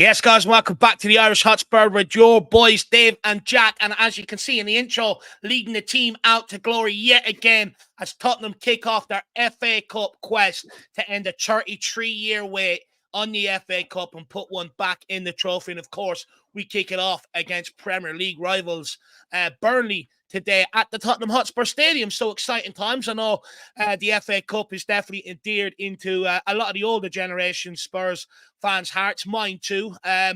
Yes, guys, welcome back to the Irish Hotspur with your boys, Dave and Jack. And as you can see in the intro, leading the team out to glory yet again as Tottenham kick off their FA Cup quest to end a 33-year wait on the FA Cup and put one back in the trophy. And of course, we kick it off against Premier League rivals Burnley today at the Tottenham Hotspur Stadium. So exciting times. I know the FA Cup is definitely endeared into a lot of the older generation Spurs fans' hearts, mine too. I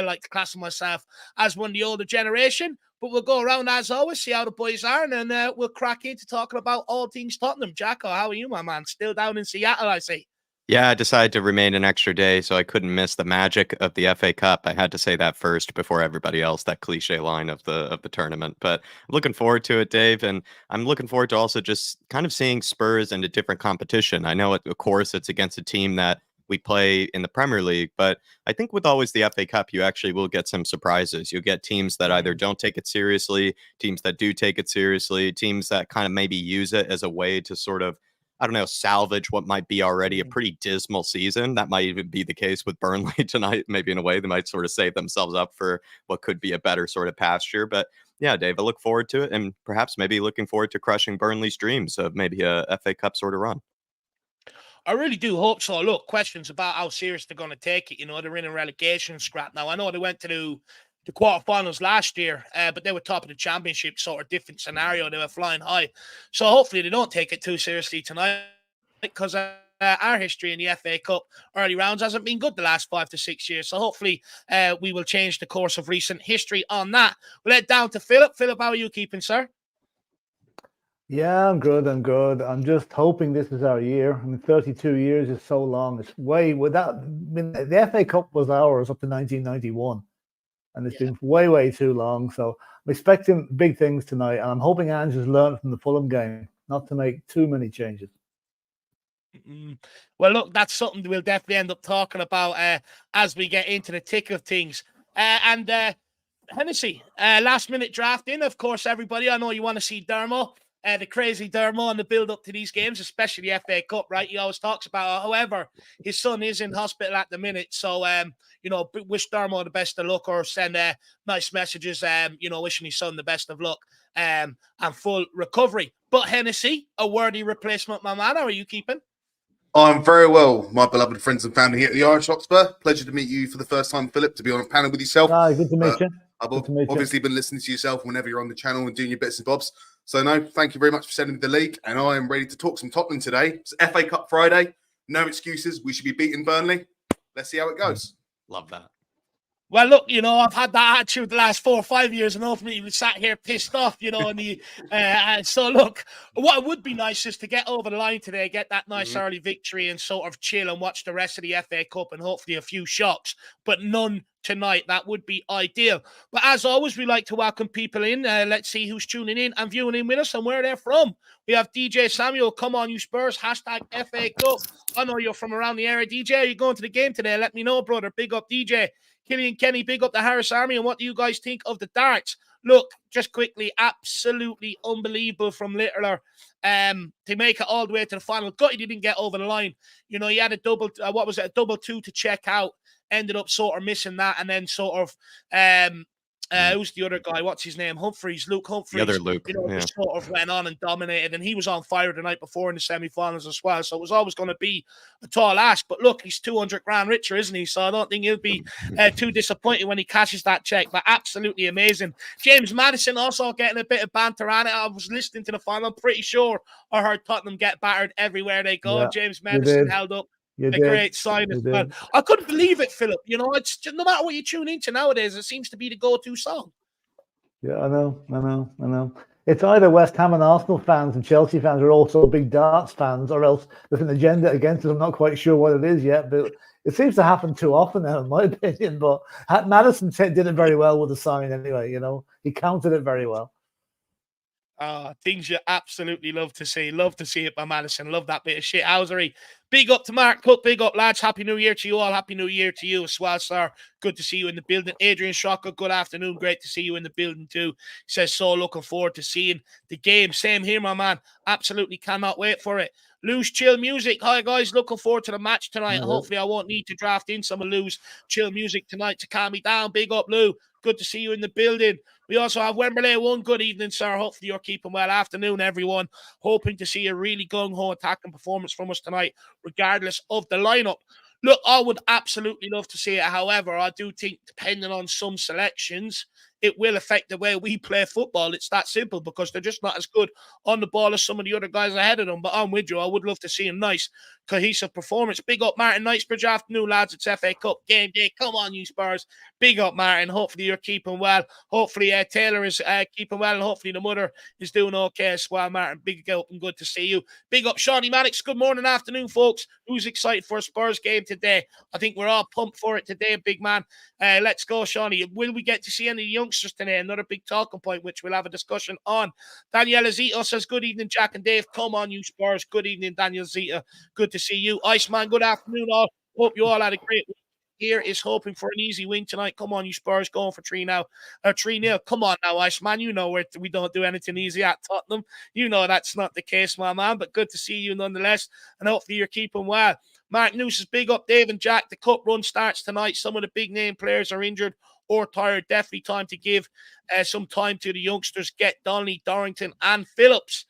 like to class myself as one of the older generation, but we'll go around as always, see how the boys are, and then we'll crack into talking about all things Tottenham. Jacko, how are you, my man? Still down in Seattle, I see. Yeah, I decided to remain an extra day so I couldn't miss the magic of the FA Cup. I had to say that first before everybody else, that cliche line of the tournament. But I'm looking forward to it, Dave, and I'm looking forward to also just kind of seeing Spurs in a different competition. I know, of course, it's against a team that we play in the Premier League, but I think with always the FA Cup, you actually will get some surprises. You'll get teams that either don't take it seriously, teams that do take it seriously, teams that kind of maybe use it as a way to sort of, I don't know, salvage what might be already a pretty dismal season. That might even be the case with Burnley tonight. Maybe in a way, they might sort of save themselves up for what could be a better sort of pasture. But yeah, Dave, I look forward to it, and perhaps maybe looking forward to crushing Burnley's dreams of maybe a FA Cup sort of run. I really do hope so. Look, questions about how serious they're going to take it. You know, they're in a relegation scrap now. I know they went to the quarterfinals last year, but they were top of the championship, sort of different scenario. They were flying high. So hopefully they don't take it too seriously tonight, because our history in the FA Cup early rounds hasn't been good the last 5 to 6 years. So hopefully we will change the course of recent history on that. We'll head down to Philip. Philip, how are you keeping, sir? Yeah, I'm good. I'm just hoping this is our year. I mean, 32 years is so long. It's way without. I mean, the FA Cup was ours up to 1991, and it's been way too long. So I'm expecting big things tonight, and I'm hoping Ange has learned from the Fulham game not to make too many changes. Well, look, that's something we'll definitely end up talking about as we get into the thick of things. And Hennessy, last minute drafting. Of course, everybody, I know you want to see Dermo. The crazy Dermo and the build up to these games, especially the FA Cup, right? He always talks about it. However, his son is in hospital at the minute. So, wish Dermo the best of luck, or send nice messages, wishing his son the best of luck and full recovery. But Hennessy, a worthy replacement, my man. How are you keeping? I'm very well, my beloved friends and family here at the Irish Hotspur. Pleasure to meet you for the first time, Philip, to be on a panel with yourself. Good to meet you. I've obviously been listening to yourself whenever you're on the channel and doing your bits and bobs. So, no, thank you very much for sending me the league. And I am ready to talk some Tottenham today. It's FA Cup Friday. No excuses. We should be beating Burnley. Let's see how it goes. Love that. Well, look, I've had that attitude the last 4 or 5 years, and ultimately we sat here pissed off, and so look, what would be nice is to get over the line today, get that nice early victory and sort of chill and watch the rest of the FA Cup and hopefully a few shocks, but none tonight. That would be ideal. But as always, we like to welcome people in. Let's see who's tuning in and viewing in with us and where they're from. We have DJ Samuel. Come on, you Spurs. Hashtag FA Cup. I know you're from around the area. DJ, are you going to the game today? Let me know, brother. Big up, DJ. Killian Kenny, big up the Harris Army. And what do you guys think of the darts? Look, just quickly, absolutely unbelievable from Littler to make it all the way to the final. Gutty didn't get over the line. He had a double, a double two to check out. Ended up sort of missing that, and then sort of who's the other guy? What's his name? Luke Humphreys. The other Luke. Just sort of went on and dominated, and he was on fire the night before in the semi-finals as well. So it was always going to be a tall ask. But look, he's 200 grand richer, isn't he? So I don't think he'll be too disappointed when he cashes that check. But absolutely amazing. James Maddison also getting a bit of banter on it. I was listening to the final. I'm pretty sure I heard Tottenham get battered everywhere they go. Yeah, James Maddison held up great sign as well. I couldn't believe it, Philip. It's just, no matter what you tune into nowadays, it seems to be the go-to song. Yeah, I know. It's either West Ham and Arsenal fans and Chelsea fans are also big darts fans, or else there's an agenda against it. I'm not quite sure what it is yet, but it seems to happen too often now, in my opinion. But Madison did it very well with the sign anyway. He counted it very well. Things you absolutely love to see. Love to see it by Madison. Love that bit of shithousery. Big up to Mark Cook. Big up, lads. Happy New Year to you all. Happy New Year to you as well, sir. Good to see you in the building. Adrian Shocker, good afternoon. Great to see you in the building too. He says, so looking forward to seeing the game. Same here, my man. Absolutely cannot wait for it. Lou's Chill Music. Hi, guys. Looking forward to the match tonight. Hello. Hopefully, I won't need to draft in some of Lou's Chill Music tonight to calm me down. Big up, Lou. Good to see you in the building. We also have Wembley 1. Good evening, sir. Hopefully you're keeping well. Afternoon, everyone. Hoping to see a really gung-ho attacking performance from us tonight, regardless of the lineup. Look, I would absolutely love to see it. However, I do think, depending on some selections, it will affect the way we play football. It's that simple because they're just not as good on the ball as some of the other guys ahead of them. But I'm with you. I would love to see a nice, cohesive performance. Big up, Martin Knightsbridge. Afternoon, lads. It's FA Cup game day. Come on, you Spurs. Big up, Martin. Hopefully you're keeping well. Hopefully Taylor is keeping well, and hopefully the mother is doing okay as well, Martin. Big up and good to see you. Big up, Shawnee Maddox. Good morning, afternoon, folks. Who's excited for a Spurs game today? I think we're all pumped for it today, big man. Let's go, Shawnee. Will we get to see any youngsters today? Another big talking point, which we'll have a discussion on. Daniel Zito says, good evening, Jack and Dave. Come on, you Spurs. Good evening, Daniel Zito. Good to see you. Iceman, good afternoon, all. Hope you all had a great week. Here is hoping for an easy win tonight. Come on, you Spurs, going for 3-0. Come on now, Iceman. You know we don't do anything easy at Tottenham. You know that's not the case, my man, but good to see you nonetheless, and hopefully you're keeping well. Mark Noose is big up, Dave and Jack. The cup run starts tonight. Some of the big name players are injured or tired. Definitely time to give some time to the youngsters. Get Donnelly, Dorrington, and Phillips.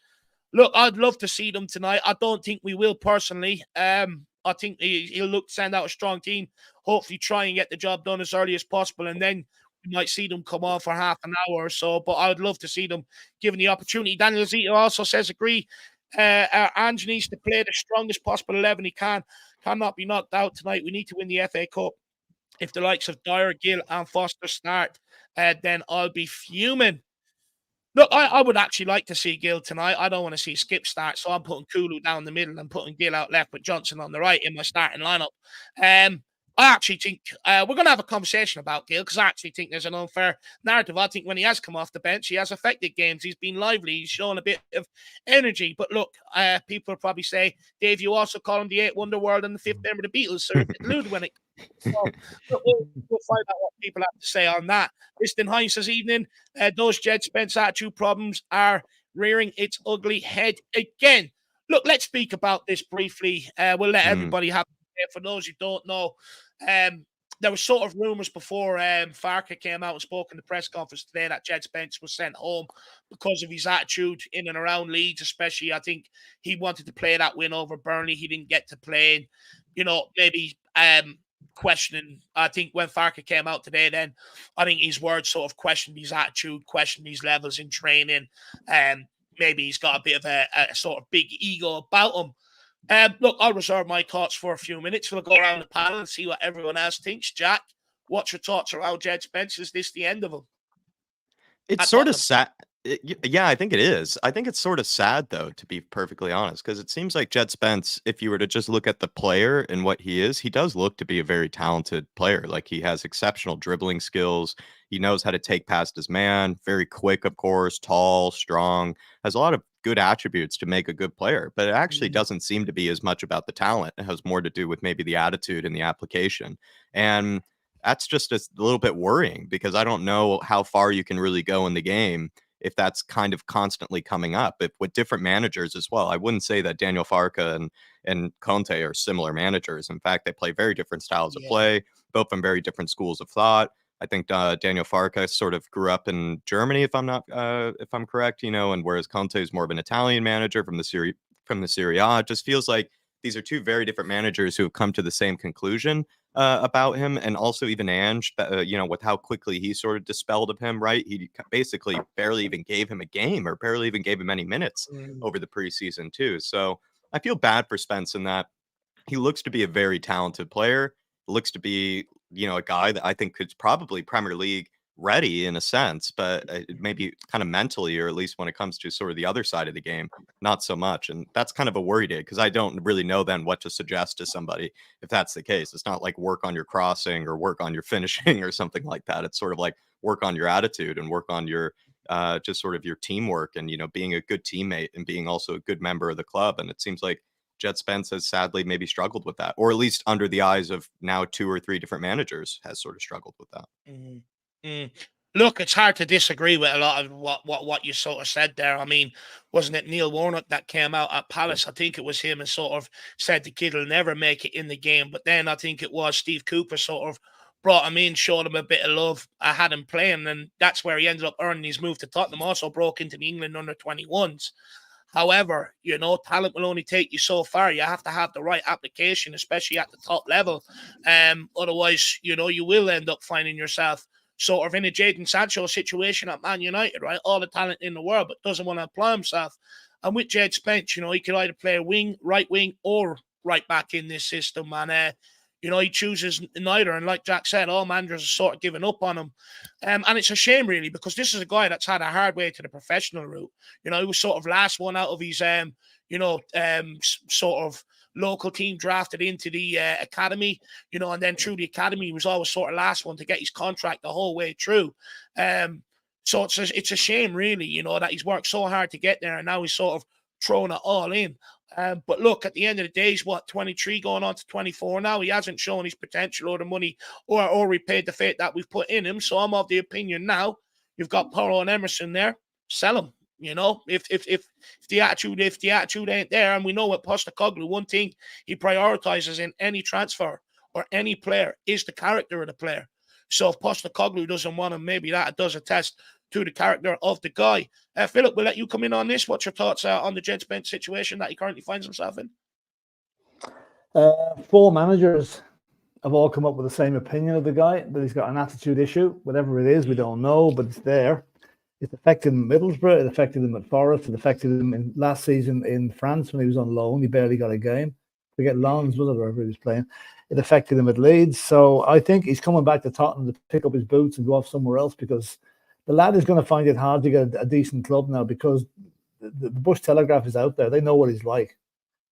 Look, I'd love to see them tonight. I don't think we will personally. I think he'll look to send out a strong team. Hopefully try and get the job done as early as possible, and then we might see them come on for half an hour or so. But I would love to see them given the opportunity. Daniel Zito also says, agree. Ange needs to play the strongest possible 11 he cannot be knocked out tonight. We need to win the FA Cup. If the likes of Dyer, Gill, and Foster start, then I'll be fuming. Look, I would actually like to see Gill tonight. I don't want to see Skip start, so I'm putting Kulu down the middle and putting Gill out left with Johnson on the right in my starting lineup. I actually think we're going to have a conversation about Gill because I actually think there's an unfair narrative. I think when he has come off the bench, he has affected games. He's been lively. He's shown a bit of energy. But look, people will probably say, Dave, you also call him the 8th Wonder World and the 5th member of the Beatles. So alluded when it. So, we'll find out what people have to say on that. Liston Hines says, evening. Those Jed Spence attitude problems are rearing its ugly head again. Look, let's speak about this briefly. We'll let everybody have. For those who don't know, there were sort of rumors before Farker came out and spoke in the press conference today that Jed Spence was sent home because of his attitude in and around Leeds, especially. I think he wanted to play that win over Burnley. He didn't get to play, maybe questioning. I think when Farker came out today, then I think his words sort of questioned his attitude, questioned his levels in training. Maybe he's got a bit of a sort of big ego about him. Look, I'll reserve my thoughts for a few minutes. We'll go around the panel and see what everyone else thinks. Jack, what's your thoughts around Jed Spence? Is this the end of him? It's sort of sad. Yeah, I think it is. I think it's sort of sad, though, to be perfectly honest, because it seems like Jed Spence, if you were to just look at the player and what he is, he does look to be a very talented player. Like, he has exceptional dribbling skills. He knows how to take past his man. Very quick, of course, tall, strong, has a lot of good attributes to make a good player. But it actually doesn't seem to be as much about the talent. It has more to do with maybe the attitude and the application. And that's just a little bit worrying because I don't know how far you can really go in the game if that's kind of constantly coming up. If with different managers as well. I wouldn't say that Daniel Farke and Conte are similar managers. In fact, they play very different styles of play, both from very different schools of thought. I think Daniel Farke sort of grew up in Germany, if I'm correct, and whereas Conte is more of an Italian manager from the Serie A. It just feels like these are two very different managers who have come to the same conclusion about him, and also even Ange, with how quickly he sort of dispelled of him, right? He basically barely even gave him a game or barely even gave him any minutes over the preseason too. So I feel bad for Spence in that he looks to be a very talented player, looks to be, a guy that I think could probably Premier League ready in a sense, but maybe kind of mentally, or at least when it comes to sort of the other side of the game, not so much. And that's kind of a worry day because I don't really know then what to suggest to somebody if that's the case. It's not like work on your crossing or work on your finishing or something like that. It's sort of like work on your attitude and work on your just sort of your teamwork and, being a good teammate and being also a good member of the club. And it seems like Jed Spence has sadly maybe struggled with that, or at least under the eyes of now 2 or 3 different managers has sort of struggled with that. Mm. Look, it's hard to disagree with a lot of what you sort of said there. I mean, wasn't it Neil Warnock that came out at Palace? I think it was him and sort of said the kid will never make it in the game. But then I think it was Steve Cooper sort of brought him in, showed him a bit of love. I had him playing, and that's where he ended up earning his move to Tottenham. Also broke into the England under-21s. However, talent will only take you so far. You have to have the right application, especially at the top level. Otherwise, you will end up finding yourself sort of in a Jadon Sancho situation at Man United, right? All the talent in the world, but doesn't want to apply himself. And with Jed Spence, he could either play wing, right wing, or right back in this system. And, he chooses neither. And like Jack said, all managers are sort of giving up on him. And it's a shame, really, because this is a guy that's had a hard way to the professional route. He was sort of last one out of his, sort of local team drafted into the academy, and then through the academy, he was always sort of last one to get his contract the whole way through. So it's a shame, really, that he's worked so hard to get there, and now he's sort of thrown it all in. But look, at the end of the day, he's 23 going on to 24 now. He hasn't shown his potential or the money or repaid the faith that we've put in him. So I'm of the opinion now, you've got Porro and Emerson there, sell him. If the attitude ain't there, and we know with Postecoglou, one thing he prioritizes in any transfer or any player is the character of the player. So if Postecoglou doesn't want him, maybe that does attest to the character of the guy. Philip, we'll let you come in on this. What's your thoughts on the Jed Spence situation that he currently finds himself in? 4 managers have all come up with the same opinion of the guy, that he's got an attitude issue. Whatever it is, we don't know, but it's there. It affected him at Middlesbrough. It affected him at Forest. It affected him in last season in France when he was on loan. He barely got a game. Forget Lons, was it, wherever he was playing. It affected him at Leeds. So I think he's coming back to Tottenham to pick up his boots and go off somewhere else, because the lad is going to find it hard to get a decent club now, because the Bush Telegraph is out there. They know what he's like.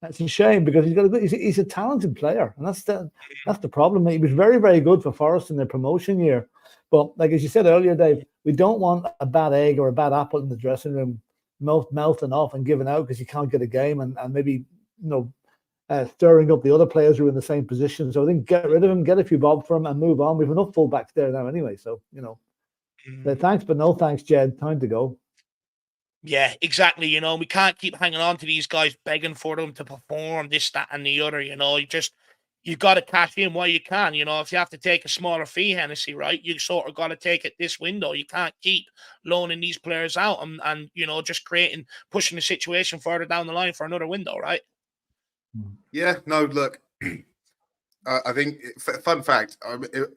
That's a shame, because he's a talented player, and that's the problem. He was very, very good for Forest in their promotion year. But like as you said earlier, Dave, we don't want a bad egg or a bad apple in the dressing room melting off and giving out because you can't get a game, and maybe stirring up the other players who are in the same position. So I think get rid of him, get a few bob for him, and move on. We've enough fullbacks there now anyway. So thanks, but no thanks, Jed. Time to go. Yeah, exactly. We can't keep hanging on to these guys, begging for them to perform this, that, and the other. You've got to cash in while you can. If you have to take a smaller fee, Hennessy, right, you sort of got to take it this window. You can't keep loaning these players out and just pushing the situation further down the line for another window, right? Yeah, no, look, I think, fun fact,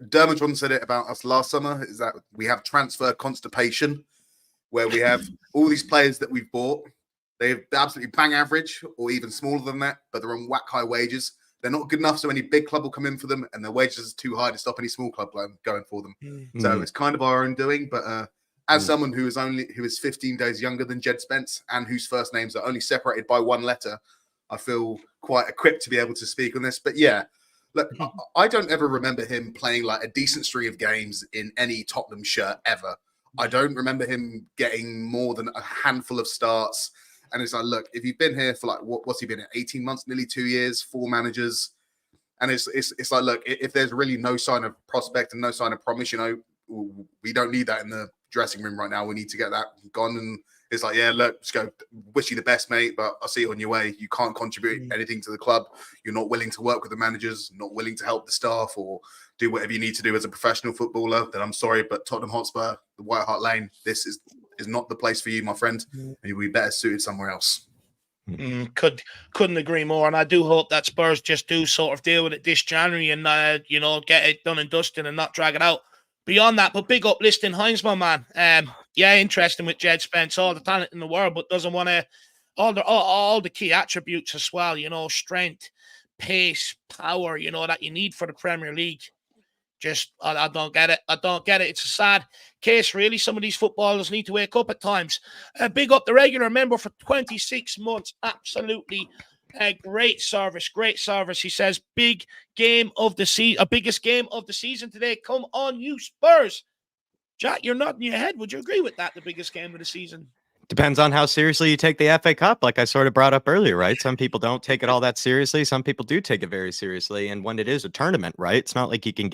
Dermot John said it about us last summer, is that we have transfer constipation, where we have all these players that we've bought. They're absolutely bang average or even smaller than that, but they're on whack high wages. They're not good enough, so any big club will come in for them, and their wages are too high to stop any small club going for them. Mm-hmm. So it's kind of our own doing. But as someone who is 15 days younger than Jed Spence and whose first names are only separated by one letter, I feel quite equipped to be able to speak on this. But yeah, look, I don't ever remember him playing like a decent string of games in any Tottenham shirt ever. I don't remember him getting more than a handful of starts. And it's like, look, if you've been here for like, what's he been in? 18 months, nearly 2 years, 4 managers. And it's like, look, if there's really no sign of prospect and no sign of promise, we don't need that in the dressing room right now. We need to get that gone. And it's like, yeah, look, just go, wish you the best, mate, but I'll see you on your way. You can't contribute anything to the club. You're not willing to work with the managers, not willing to help the staff or do whatever you need to do as a professional footballer. Then I'm sorry, but Tottenham Hotspur, the White Hart Lane, this is not the place for you, my friend. And you'll be better suited somewhere else. Couldn't agree more. And I do hope that Spurs just do sort of deal with it this January and, get it done and dusted and not drag it out beyond that. But big up listing Hines, my man. Yeah, interesting with Jed Spence, all the talent in the world, but doesn't want to, all the key attributes as well, strength, pace, power, that you need for the Premier League. Just, I don't get it. I don't get it. It's a sad case, really. Some of these footballers need to wake up at times. Big up the regular member for 26 months. Absolutely great service. Great service. He says, big game of the season, biggest game of the season today. Come on, you Spurs. Jack, you're nodding your head. Would you agree with that? The biggest game of the season? Depends on how seriously you take the FA Cup, like I sort of brought up earlier, right? Some people don't take it all that seriously. Some people do take it very seriously. And when it is a tournament, right, it's not like you can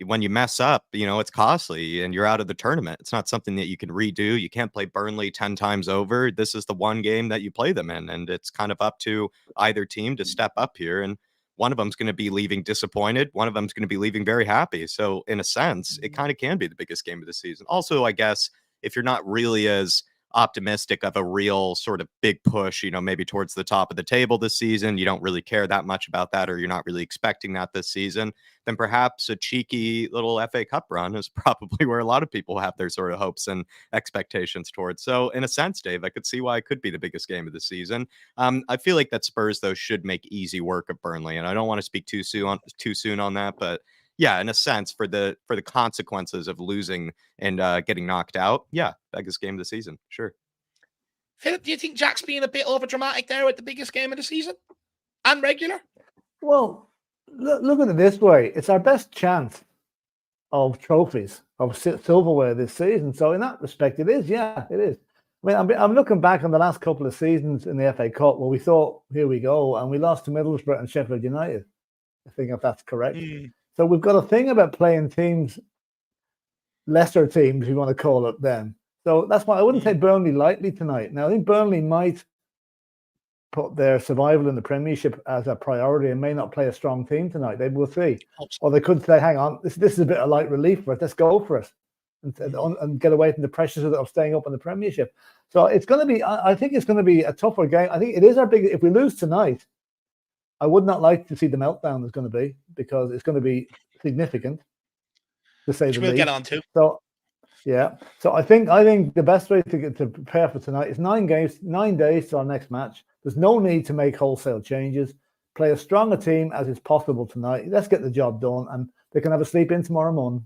when you mess up, it's costly and you're out of the tournament. It's not something that you can redo. You can't play Burnley 10 times over. This is the one game that you play them in. And it's kind of up to either team to step up here. And one of them's going to be leaving disappointed. One of them's going to be leaving very happy. So in a sense, it kind of can be the biggest game of the season. Also, I guess, if you're not really as optimistic of a real sort of big push, maybe towards the top of the table this season, you don't really care that much about that, or you're not really expecting that this season, then perhaps a cheeky little FA Cup run is probably where a lot of people have their sort of hopes and expectations towards. So in a sense, Dave, I could see why it could be the biggest game of the season. I feel like that Spurs, though, should make easy work of Burnley, and I don't want to speak too soon on that, but yeah, in a sense, for the consequences of losing and getting knocked out, yeah, biggest game of the season, sure. Philip, do you think Jack's being a bit overdramatic there with the biggest game of the season and regular? Well, look at it this way: it's our best chance of trophies, of silverware this season. So in that respect, it is. Yeah, it is. I mean, I'm looking back on the last couple of seasons in the FA Cup where we thought, here we go, and we lost to Middlesbrough and Sheffield United. I think if that's correct. So we've got a thing about playing teams, lesser teams, we want to call it them. So that's why I wouldn't take Burnley lightly tonight. Now, I think Burnley might put their survival in the Premiership as a priority and may not play a strong team tonight. We'll see. Or they could say, hang on, this is a bit of light relief for us. Let's go for it and get away from the pressures of staying up in the Premiership. So it's going to be, I think it's going to be a tougher game. I think it is our big, if we lose tonight, I would not like to see the meltdown is going to be, because it's going to be significant, to say the least. We'll get on to. So, yeah. So I think the best way to prepare for tonight is 9 days to our next match. There's no need to make wholesale changes. Play as strong a team as is possible tonight. Let's get the job done, and they can have a sleep in tomorrow morning.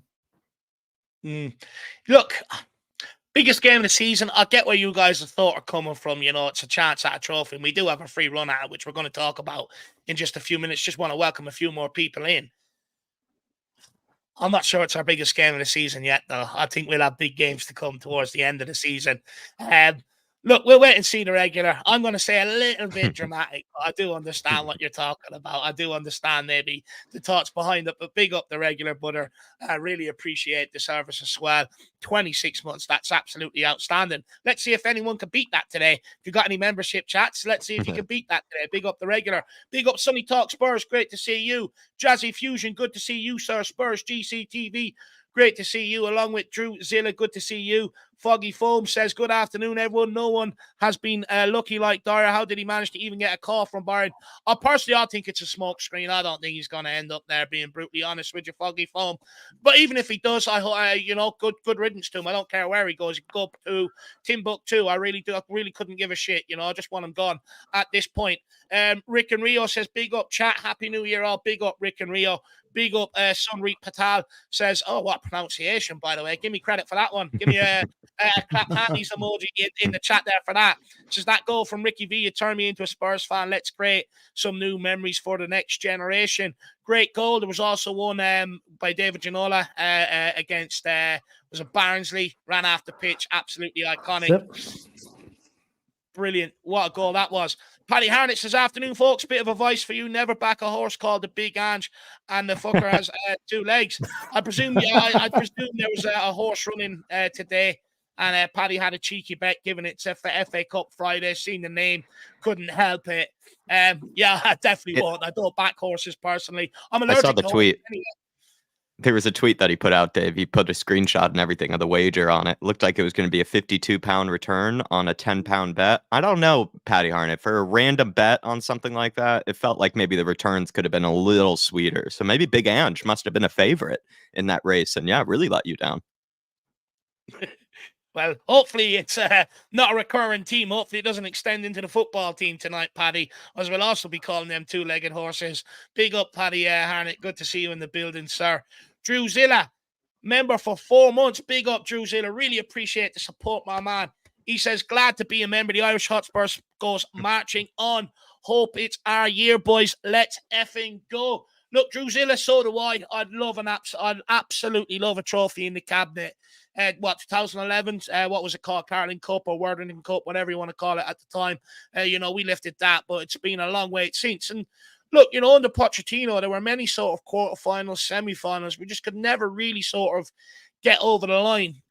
Look, biggest game of the season. I get where you guys have thought are coming from. It's a chance at a trophy, and we do have a free run at it, which we're going to talk about in just a few minutes. Just want to welcome a few more people in. I'm not sure it's our biggest game of the season yet, though. I think we'll have big games to come towards the end of the season. Look, we'll wait and see the regular. I'm going to say a little bit dramatic, but I do understand what you're talking about. I do understand maybe the thoughts behind it, but big up the regular butter. I really appreciate the service as well. 26 months, that's absolutely outstanding. Let's see if anyone can beat that today. If you got any membership chats, let's see if you can beat that today. Big up the regular. Big up Sunny Talk Spurs, great to see you. Jazzy Fusion, good to see you, sir. Spurs GCTV, great to see you, along with Drew Zilla. Good to see you. Foggy Foam says, good afternoon, everyone. No one has been lucky like Dyer. How did he manage to even get a call from Byron? Personally, I think it's a smoke screen. I don't think he's going to end up there, being brutally honest with you, Foggy Foam. But even if he does, good riddance to him. I don't care where he goes. He could go to Timbuktu. I really couldn't give a shit. I just want him gone at this point. Rick and Rio says, big up chat. Happy New Year all. Big up Rick and Rio. Big up Sunreet Patal says, oh, what pronunciation, by the way. Give me credit for that one. Give me a clap handies emoji in the chat there for that. Says, that goal from Ricky V, you turned me into a Spurs fan. Let's create some new memories for the next generation. Great goal. There was also one by David Ginola against was it Barnsley, ran off the pitch. Absolutely iconic. Yep. Brilliant. What a goal that was. Paddy Harnett says, afternoon, folks. Bit of advice for you. Never back a horse called the Big Ange, and the fucker has 2 legs. I presume I presume there was a horse running today, and Paddy had a cheeky bet, giving it to FA Cup Friday. Seen the name, couldn't help it. Yeah, I definitely won't. I don't back horses personally. I'm allergic. I saw the tweet. Anyway. There was a tweet that he put out, Dave. He put a screenshot and everything of the wager on it. Looked like it was going to be a £52 return on a £10 bet. I don't know, Paddy Harnett. For a random bet on something like that, it felt like maybe the returns could have been a little sweeter. So maybe Big Ange must have been a favorite in that race. And yeah, really let you down. Well, hopefully it's not a recurring team. Hopefully it doesn't extend into the football team tonight, Paddy, as we'll also be calling them 2-legged horses. Big up, Paddy Harnett. Good to see you in the building, sir. Drew Zilla, member for 4 months. Big up, Drew Zilla. Really appreciate the support, my man. He says, glad to be a member. The Irish Hotspur goes marching on. Hope it's our year, boys. Let's effing go. look, Drusilla, so do I. I'd absolutely love a trophy in the cabinet. 2011, what was it called? Carling Cup or Worthington Cup, whatever you want to call it at the time. We lifted that, but it's been a long wait since. And look, under Pochettino, there were many sort of quarterfinals, semi-finals. We just could never really sort of get over the line.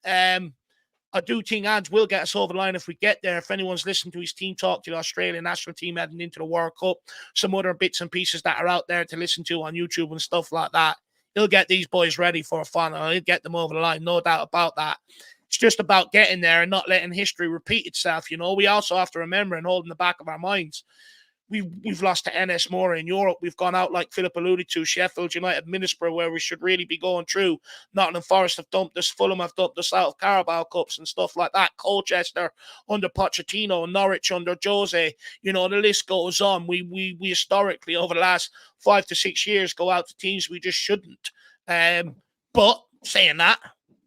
I do think Ange will get us over the line if we get there. If anyone's listening to his team talk to the Australian national team heading into the World Cup, some other bits and pieces that are out there to listen to on YouTube and stuff like that, he'll get these boys ready for a final. He'll get them over the line, no doubt about that. It's just about getting there and not letting history repeat itself. We also have to remember and hold in the back of our minds, we've lost to NS Mora in Europe. We've gone out, like Philip alluded to, Sheffield United, Middlesbrough, where we should really be going through. Nottingham Forest have dumped us. Fulham have dumped us out of Carabao Cups and stuff like that. Colchester under Pochettino, Norwich under Jose. The list goes on. We historically, over the last 5 to 6 years, go out to teams we just shouldn't. But saying that,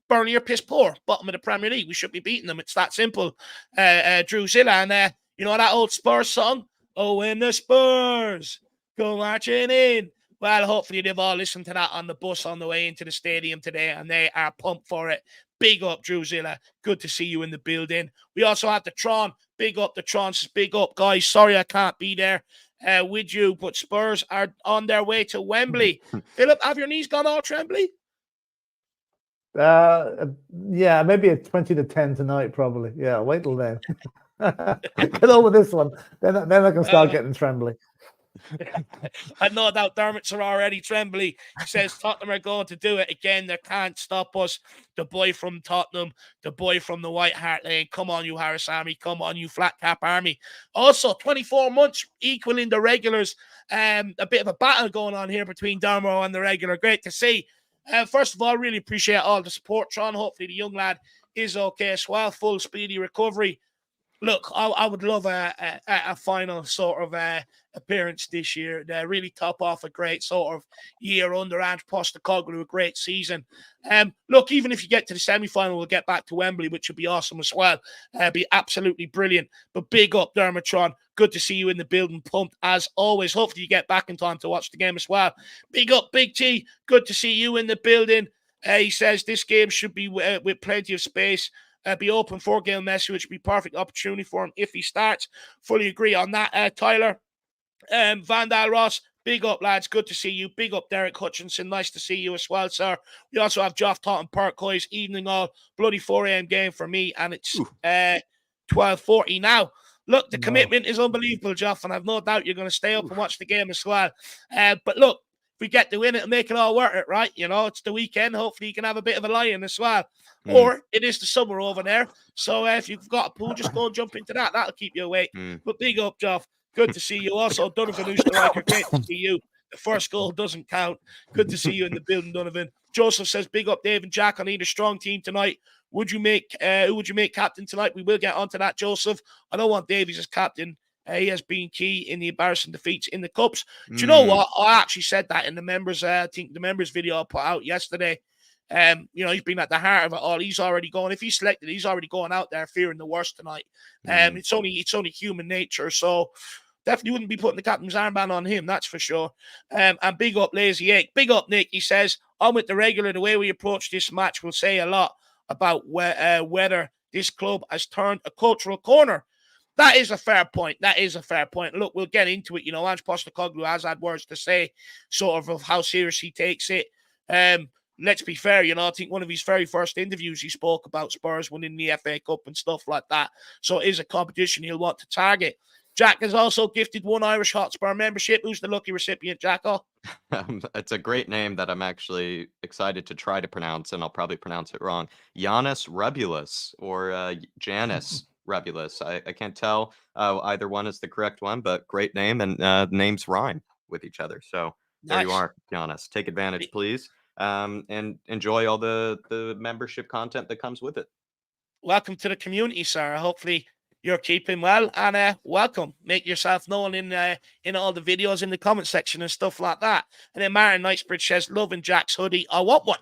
Burnley are piss poor. Bottom of the Premier League. We should be beating them. It's that simple. Drusilla, and that old Spurs song? Oh, when the Spurs go marching in. Well, hopefully they've all listened to that on the bus on the way into the stadium today, and they are pumped for it. Big up, Drusilla. Good to see you in the building. We also have the Tron. Big up the Trons. Big up, guys. Sorry I can't be there with you, but Spurs are on their way to Wembley. Philip, have your knees gone all trembly? Yeah, maybe a 20-10 tonight, probably. Yeah, wait till then. Get over this one. Then I can start getting trembly. I no doubt Dermot's are already trembly. He says Tottenham are going to do it again. They can't stop us. The boy from Tottenham, the boy from the White Hart Lane. Come on, you Harris Army. Come on, you Flat Cap Army. Also, 24 months equaling the regulars. A bit of a battle going on here between Dermo and the regular. Great to see. First of all, really appreciate all the support, Tron. Hopefully the young lad is okay as well. Full speedy recovery. Look, I would love a final sort of appearance this year. They really top off a great sort of year under Ange Postecoglou, a great season. Look, even if you get to the semi-final, we'll get back to Wembley, which would be awesome as well. Be absolutely brilliant. But big up, Dermotron. Good to see you in the building, pumped as always. Hopefully you get back in time to watch the game as well. Big up, Big T. Good to see you in the building. He says this game should be with plenty of space. Be open for Gail Messi, which would be perfect opportunity for him if he starts. Fully agree on that, Tyler. Vandal Ross, big up, lads. Good to see you. Big up, Derek Hutchinson. Nice to see you as well, sir. We also have Geoff Totten Parkhoy's evening all bloody 4 a.m. game for me, and it's 12:40 now. Look, the commitment is unbelievable, Geoff, and I've no doubt you're going to stay up and watch the game as well. But look, if we get to win it and make it all worth it, right? It's the weekend. Hopefully you can have a bit of a lie-in as well. Or it is the summer over there. So if you've got a pool, just go and jump into that. That'll keep you awake. But big up, Geoff. Good to see you. Also, Donovan Oosterreicher, great to see you. The first goal doesn't count. Good to see you in the building, Donovan. Joseph says, big up Dave and Jack on either strong team tonight. Who would you make captain tonight? We will get onto that, Joseph. I don't want Davies as captain. He has been key in the embarrassing defeats in the Cups. Do you know what? I actually said that in the members, I think the members video I put out yesterday. He's been at the heart of it all. He's already going. If he's selected, he's already going out there fearing the worst tonight. It's only human nature. So definitely wouldn't be putting the captain's armband on him, that's for sure. And big up Lazy Egg. Big up Nick. He says, I'm with the regular. The way we approach this match will say a lot about whether this club has turned a cultural corner. That is a fair point. Look, we'll get into it. Ange Postecoglou has had words to say sort of how serious he takes it. Let's be fair, I think one of his very first interviews he spoke about Spurs winning the FA Cup and stuff like that. So it is a competition he'll want to target. Jack has also gifted one Irish Hotspur membership. Who's the lucky recipient, Jacko? It's a great name that I'm actually excited to try to pronounce, and I'll probably pronounce it wrong. Giannis Rebulus or Janis Rebulus. I can't tell either one is the correct one, but great name, and names rhyme with each other. So there you are, Giannis. Take advantage, please. And enjoy all the membership content that comes with it. Welcome to the community, sir. Hopefully you're keeping well, and welcome. Make yourself known in all the videos in the comment section and stuff like that. And then Martin Knightsbridge says, loving Jack's hoodie. I want one.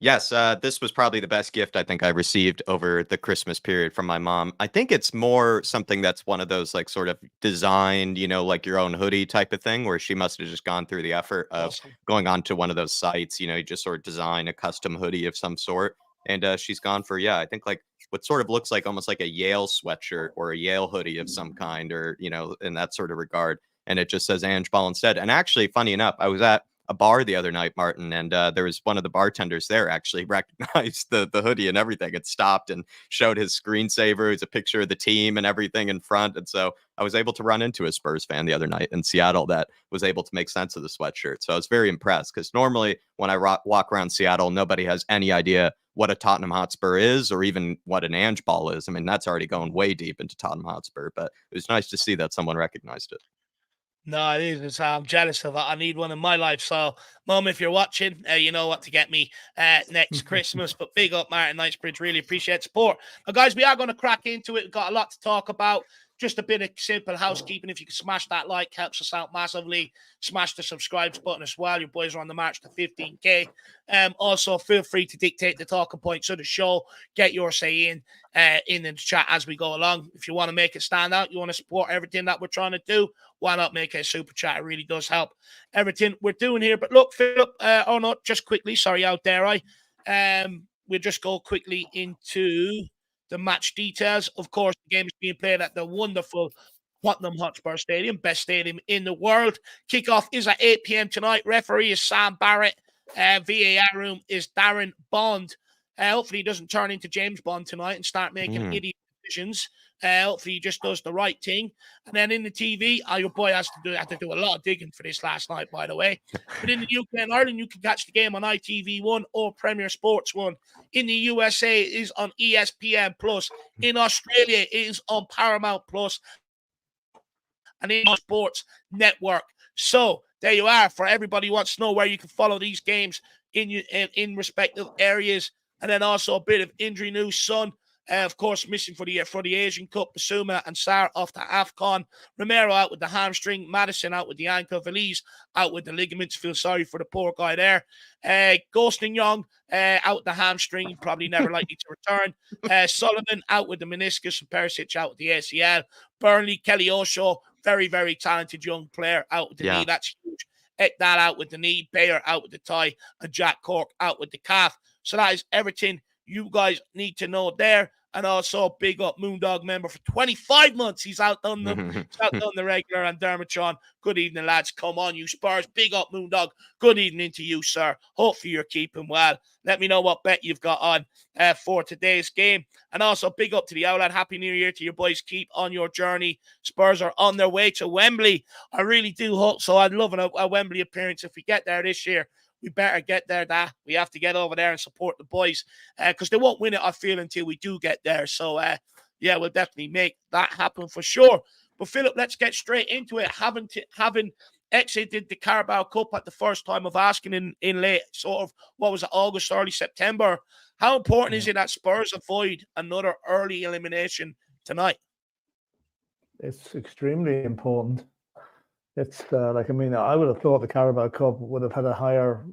Yes, this was probably the best gift I think I received over the Christmas period from my mom. I think it's more something that's one of those like sort of designed, like your own hoodie type of thing, where she must have just gone through the effort of Awesome. going onto one of those sites. You just sort of design a custom hoodie of some sort, and she's gone for I think like what sort of looks like almost like a Yale sweatshirt or a Yale hoodie of some kind, or in that sort of regard, and it just says Ange Ball instead. And actually, funny enough, I was at a bar the other night, Martin, and there was one of the bartenders there actually recognized the hoodie and everything. It stopped and showed his screensaver. It was a picture of the team and everything in front. And so I was able to run into a Spurs fan the other night in Seattle that was able to make sense of the sweatshirt. So I was very impressed because normally when I walk around Seattle, nobody has any idea what a Tottenham Hotspur is or even what an Ange Ball is. I mean, that's already going way deep into Tottenham Hotspur, but it was nice to see that someone recognized it. No, it is. I'm jealous of it. I need one in my life. So, Mum, if you're watching, you know what to get me next Christmas. But big up, Martin Knightsbridge. Really appreciate support. Now, guys, we are going to crack into it. We've got a lot to talk about. Just a bit of simple housekeeping. If you can smash that like, helps us out massively. Smash the subscribe button as well. Your boys are on the march to 15K. Also, feel free to dictate the talking points of the show. Get your say in the chat as we go along. If you want to make it stand out, you want to support everything that we're trying to do, why not make it a super chat? It really does help everything we're doing here. But look, Philip, just quickly, sorry, out there, we'll just go quickly into the match details. Of course, the game is being played at the wonderful Tottenham Hotspur Stadium, best stadium in the world. Kickoff is at 8 p.m. tonight. Referee is Sam Barrett. VAR room is Darren Bond. Hopefully he doesn't turn into James Bond tonight and start making idiot decisions. Hopefully he just does the right thing. And then in the TV, your boy had to do a lot of digging for this last night, by the way. But in the UK and Ireland, you can catch the game on ITV1 or Premier Sports 1. In the USA, it is on ESPN Plus. In Australia, it is on Paramount Plus and in Sports Network. So there you are. For everybody who wants to know where you can follow these games in respective areas. And then also a bit of injury news. Son, of course, missing for the Asian Cup. Basuma and Sarr off to AFCON. Romero out with the hamstring. Madison out with the ankle. Valise out with the ligaments. Feel sorry for the poor guy there. Ghosting Young out with the hamstring. Probably never likely to return. Sullivan out with the meniscus. And Perisic out with the ACL. Burnley, Kelly Osho, very, very talented young player out with the knee. That's huge. Ekdal out with the knee. Bayer out with the thigh. And Jack Cork out with the calf. So that is everything you guys need to know there. And also big up Moondog member for 25 months. He's outdone them. He's outdone the regular and Dermotron. Good evening, lads. Come on, you Spurs. Big up Moondog. Good evening to you, sir. Hopefully you're keeping well. Let me know what bet you've got on for today's game. And also big up to the Outlet. Happy New Year to your boys. Keep on your journey. Spurs are on their way to Wembley. I really do hope so. I'd love a Wembley appearance if we get there this year. We better get there. We have to get over there and support the boys because they won't win it, I feel, until we do get there. So, we'll definitely make that happen for sure. But, Philip, let's get straight into it. Having exited the Carabao Cup at the first time of asking in late, sort of, August, early September, how important is it that Spurs avoid another early elimination tonight? It's extremely important. It's I would have thought the Carabao Cup would have had a higher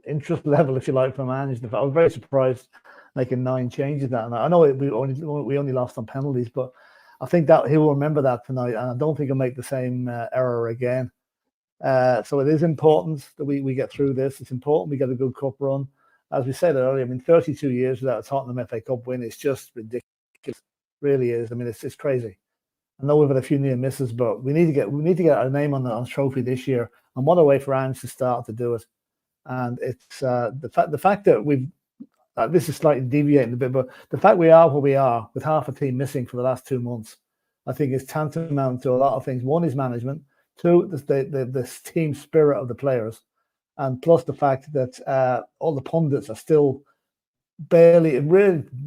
interest level, if you like, from Ange. I was very surprised making 9 changes that. And I know we only lost on penalties, but I think that he will remember that tonight, and I don't think he'll make the same error again. So it is important that we get through this. It's important we get a good cup run. As we said earlier, 32 years without a Tottenham FA Cup win is just ridiculous. It really is. It's crazy. I know we've had a few near misses, but we need to get our name on the trophy this year. And what a way for Ange to start to do it. And it's the fact that we've this is slightly deviating a bit, but the fact we are where we are with half a team missing for the last 2 months, I think is tantamount to a lot of things. One is management. 2, the team spirit of the players, and plus the fact that all the pundits are still really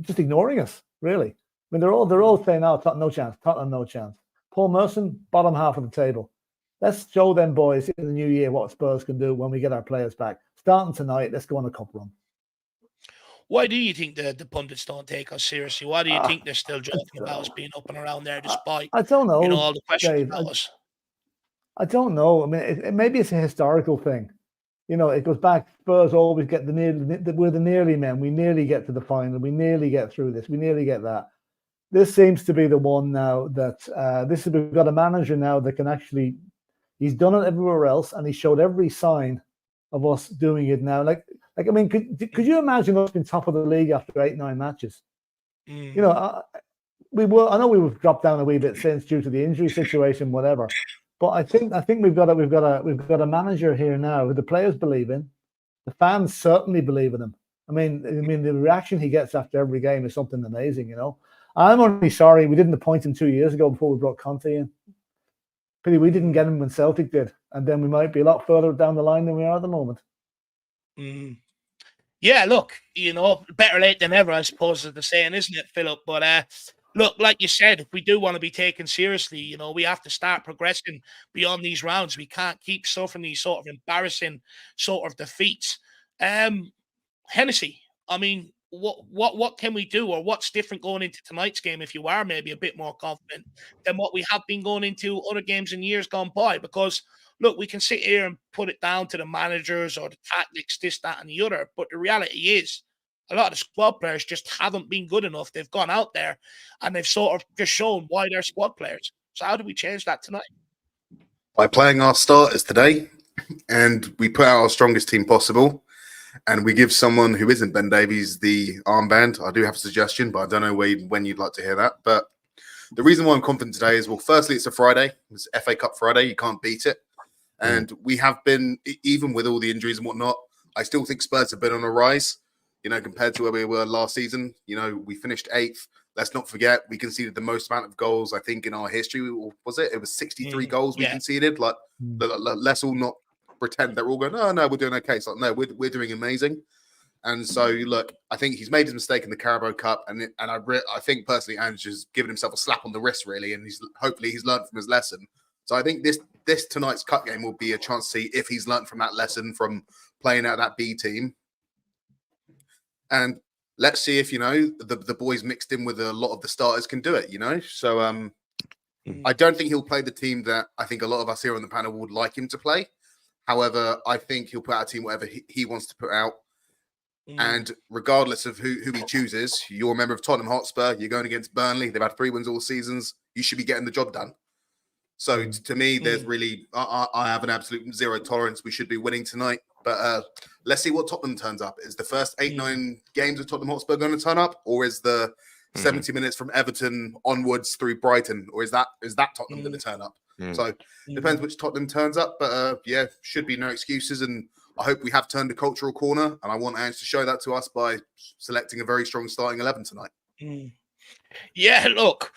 just ignoring us. Really. They're all saying, "Oh, Tottenham, no chance. Tottenham, no chance." Paul Merson, bottom half of the table. Let's show them boys in the new year what Spurs can do when we get our players back. Starting tonight, let's go on a cup run. Why do you think the pundits don't take us seriously? Why do you think they're still joking about us being up and around there, despite I don't know, all the questions Dave, about us? I don't know. Maybe it's a historical thing. You know, it goes back. Spurs always get we're the nearly men. We nearly get to the final. We nearly get through this. We nearly get that. This seems to be the one now that we've got a manager now that can actually. He's done it everywhere else, and he showed every sign of us doing it now. Like I mean, could you imagine us being top of the league after 8-9 matches? You know, we will. I know we have dropped down a wee bit since due to the injury situation, whatever. But I think we've got a manager here now who the players believe in. The fans certainly believe in him. I mean, the reaction he gets after every game is something amazing. You know, I'm only sorry we didn't appoint him 2 years ago before we brought Conte in. Pity we didn't get him when Celtic did, and then we might be a lot further down the line than we are at the moment. Yeah, look, you know, better late than never, I suppose, is the saying, isn't it, Philip? But look, like you said, if we do want to be taken seriously, you know, we have to start progressing beyond these rounds. We can't keep suffering these sort of embarrassing sort of defeats. Hennessy, I mean, what can we do, or what's different going into tonight's game if you are maybe a bit more confident than what we have been going into other games in years gone by? Because look, we can sit here and put it down to the managers or the tactics, this, that, and the other, but the reality is a lot of the squad players just haven't been good enough. They've gone out there and they've sort of just shown why they're squad players. So how do we change that tonight? By playing our starters today, and we put out our strongest team possible, and we give someone who isn't Ben Davies the armband. I do have a suggestion, but I don't know when you'd like to hear that. But the reason why I'm confident today is, well, firstly, it's a Friday. It's FA Cup Friday. You can't beat it. And we have been, even with all the injuries and whatnot, I still think Spurs have been on a rise, you know, compared to where we were last season. You know, we finished 8th. Let's not forget, we conceded the most amount of goals, I think, in our history. Was it? It was 63 goals we conceded. Like, let's all not pretend they're all going, oh, no, we're doing okay. It's like, no, we're doing amazing. And so, look, I think he's made his mistake in the Carabao Cup. And I think, personally, Ange has given himself a slap on the wrist, really. And hopefully he's learned from his lesson. So I think this tonight's cup game will be a chance to see if he's learned from that lesson from playing out that B team. And let's see if, you know, the boys mixed in with a lot of the starters can do it, you know. So I don't think he'll play the team that I think a lot of us here on the panel would like him to play. However, I think he'll put out a team whatever he wants to put out. And regardless of who he chooses, you're a member of Tottenham Hotspur, you're going against Burnley. They've had 3 wins all seasons. You should be getting the job done. So to me, there's really, I have an absolute zero tolerance. We should be winning tonight. But let's see what Tottenham turns up. Is the first 8-9 games of Tottenham Hotspur going to turn up? Or is the 70 minutes from Everton onwards through Brighton? Or is that Tottenham going to turn up? So depends which Tottenham turns up. But yeah, should be no excuses. And I hope we have turned a cultural corner. And I want Ange to show that to us by selecting a very strong starting 11 tonight. Yeah, look,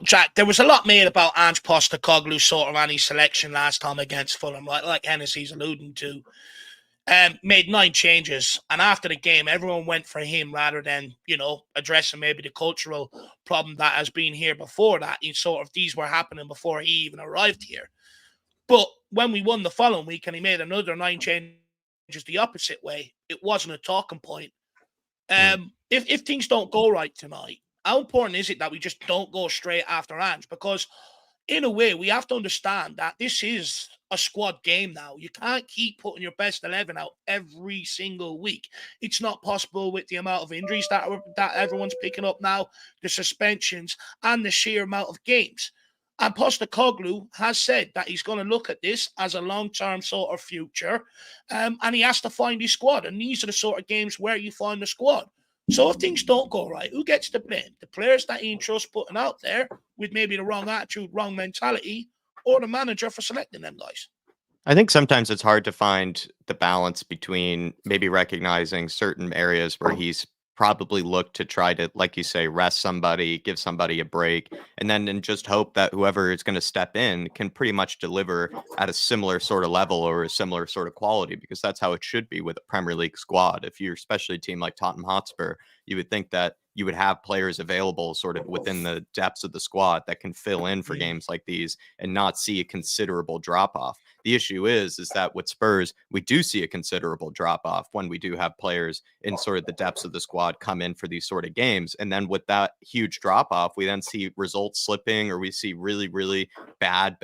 Jack, there was a lot made about Ange Postecoglou's sort of anti-selection last time against Fulham, like Hennessy's alluding to. Made 9 changes, and after the game, everyone went for him rather than, you know, addressing maybe the cultural problem that has been here before that. These were happening before he even arrived here. But when we won the following week and he made another 9 changes the opposite way, it wasn't a talking point. If things don't go right tonight, how important is it that we just don't go straight after Ange? Because in a way, we have to understand that this is a squad game now. You can't keep putting your best 11 out every single week. It's not possible with the amount of injuries that everyone's picking up now, the suspensions, and the sheer amount of games. And Postecoglou has said that he's going to look at this as a long-term sort of future, and he has to find his squad. And these are the sort of games where you find the squad. So if things don't go right, who gets the blame? The players that he entrusts putting out there with maybe the wrong attitude, wrong mentality, or the manager for selecting them guys? I think sometimes it's hard to find the balance between maybe recognizing certain areas where he's probably looked to try to, like you say, rest somebody, give somebody a break, and then just hope that whoever is going to step in can pretty much deliver at a similar sort of level or a similar sort of quality, because that's how it should be with a Premier League squad. If you're especially a team like Tottenham Hotspur, you would think that you would have players available sort of within the depths of the squad that can fill in for games like these and not see a considerable drop off. The issue is that with Spurs, we do see a considerable drop off when we do have players in sort of the depths of the squad come in for these sort of games. And then with that huge drop off, we then see results slipping, or we see really, really bad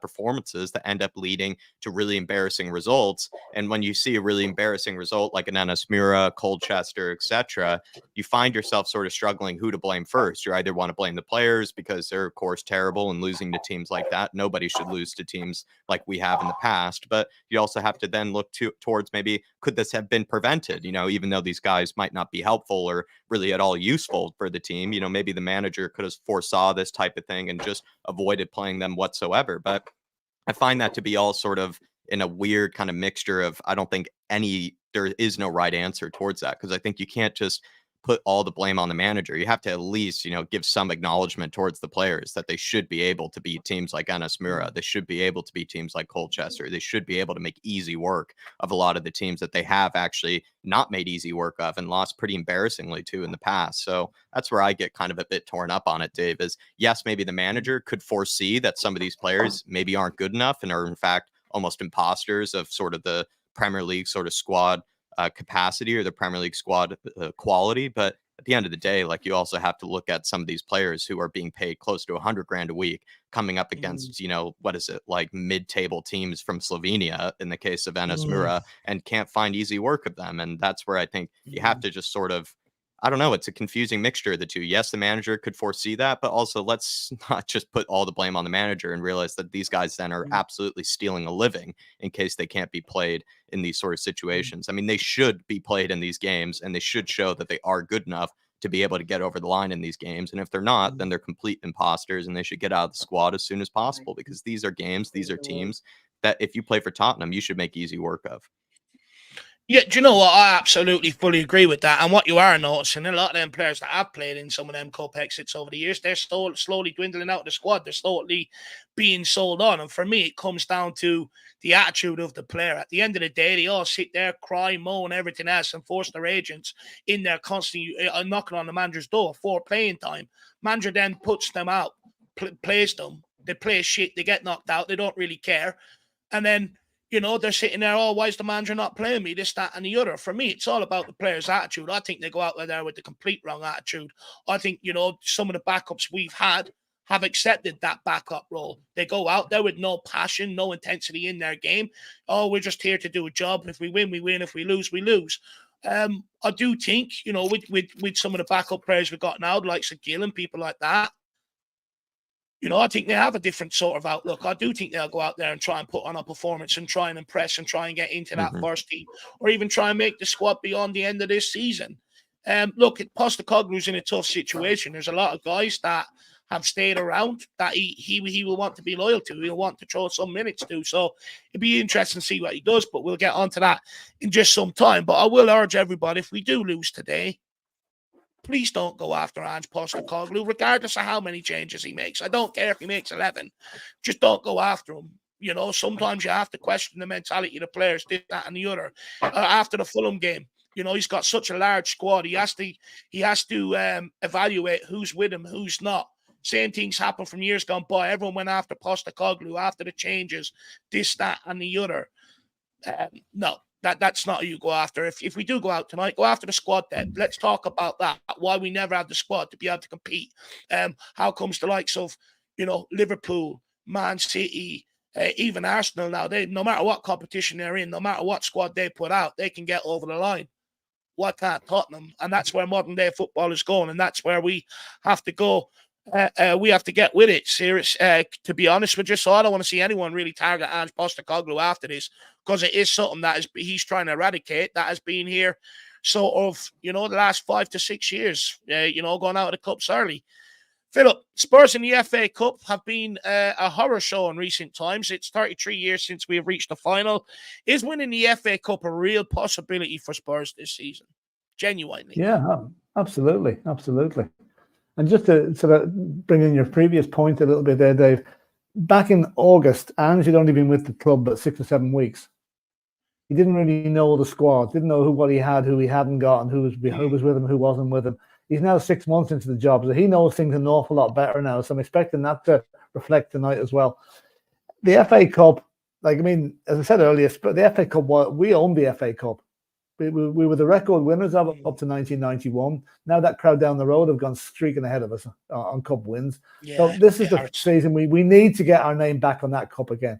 performances that end up leading to really embarrassing results. And when you see a really embarrassing result like an Enes Mura, Colchester, etc., you find yourself sort of struggling who to blame first. You either want to blame the players because they're, of course, terrible and losing to teams like that. Nobody should lose to teams like we have in the past. But you also have to then look towards maybe, could this have been prevented? You know, even though these guys might not be helpful or really at all useful for the team, you know, maybe the manager could have foresaw this type of thing and just avoided playing them whatsoever. But I find that to be all sort of in a weird kind of mixture of, I don't think there is no right answer towards that, because I think you can't just put all the blame on the manager. You have to at least, you know, give some acknowledgement towards the players that they should be able to beat teams like Enes Mura. They should be able to beat teams like Colchester. They should be able to make easy work of a lot of the teams that they have actually not made easy work of and lost pretty embarrassingly to in the past. So that's where I get kind of a bit torn up on it, Dave, is yes, maybe the manager could foresee that some of these players maybe aren't good enough and are in fact almost imposters of sort of the Premier League sort of squad capacity or the Premier League squad quality. But at the end of the day, like, you also have to look at some of these players who are being paid close to 100 grand a week coming up against, you know, what is it, like mid-table teams from Slovenia in the case of Enes Mura, and can't find easy work of them. And that's where I think you have to just sort of, I don't know, it's a confusing mixture of the two. Yes, the manager could foresee that, but also let's not just put all the blame on the manager and realize that these guys then are absolutely stealing a living in case they can't be played in these sort of situations. I mean, they should be played in these games, and they should show that they are good enough to be able to get over the line in these games. And if they're not, then they're complete imposters, and they should get out of the squad as soon as possible, because these are games, these are teams that if you play for Tottenham, you should make easy work of. Yeah, do you know what? I absolutely fully agree with that. And what you are noticing, a lot of them players that have played in some of them cup exits over the years, they're slowly dwindling out of the squad. They're slowly being sold on. And for me, it comes down to the attitude of the player. At the end of the day, they all sit there, cry, moan, everything else, and force their agents in there constantly knocking on the manager's door for playing time. Manager then puts them out, plays them. They play shit. They get knocked out. They don't really care. And then, you know, they're sitting there, oh, why is the manager not playing me? This, that, and the other. For me, it's all about the player's attitude. I think they go out there with the complete wrong attitude. I think, you know, some of the backups we've had have accepted that backup role. They go out there with no passion, no intensity in their game. Oh, we're just here to do a job. If we win, we win. If we lose, we lose. I do think, you know, with some of the backup players we've got now, like Gill and people like that, you know, I think they have a different sort of outlook. I do think they'll go out there and try and put on a performance and try and impress and try and get into that first team, or even try and make the squad beyond the end of this season. Look, Postecoglou's in a tough situation. There's a lot of guys that have stayed around that he will want to be loyal to. He'll want to throw some minutes to. So it'd be interesting to see what he does, but we'll get onto that in just some time. But I will urge everybody, if we do lose today, please don't go after Ange Postecoglou, regardless of how many changes he makes. I don't care if he makes 11. Just don't go after him. You know, sometimes you have to question the mentality of the players, this, that, and the other. After the Fulham game, you know, he's got such a large squad. He has to evaluate who's with him, who's not. Same things happened from years gone by. Everyone went after Postecoglou after the changes, this, that, and the other. No. That's not who you go after. If we do go out tonight, go after the squad then. Let's talk about that, why we never had the squad to be able to compete. How comes the likes of, you know, Liverpool, Man City, even Arsenal now, they, no matter what competition they're in, no matter what squad they put out, they can get over the line. Why can't Tottenham? And that's where modern day football is going, and that's where we have to go. We have to get with it, serious. To be honest with you, so I don't want to see anyone really target Ange Postecoglou after this, because it is something that he's trying to eradicate, that has been here sort of, you know, the last 5 to 6 years, you know, going out of the cups early. Philip, Spurs in the FA Cup have been a horror show in recent times. It's 33 years since we have reached the final. Is winning the FA Cup a real possibility for Spurs this season? Genuinely. Yeah, absolutely. Absolutely. And just to sort of bring in your previous point a little bit there, Dave, back in August, Ange had only been with the club about 6 or 7 weeks. he didn't really know the squad, didn't know what he had, who he hadn't got, and who was with him, who wasn't with him. He's now 6 months into the job, so he knows things an awful lot better now. So I'm expecting that to reflect tonight as well. The FA Cup, like, I mean, as I said earlier, the FA Cup, we own the FA Cup. We were the record winners of it up to 1991. Now that crowd down the road have gone streaking ahead of us on cup wins. Yeah, so this is the season we need to get our name back on that cup again.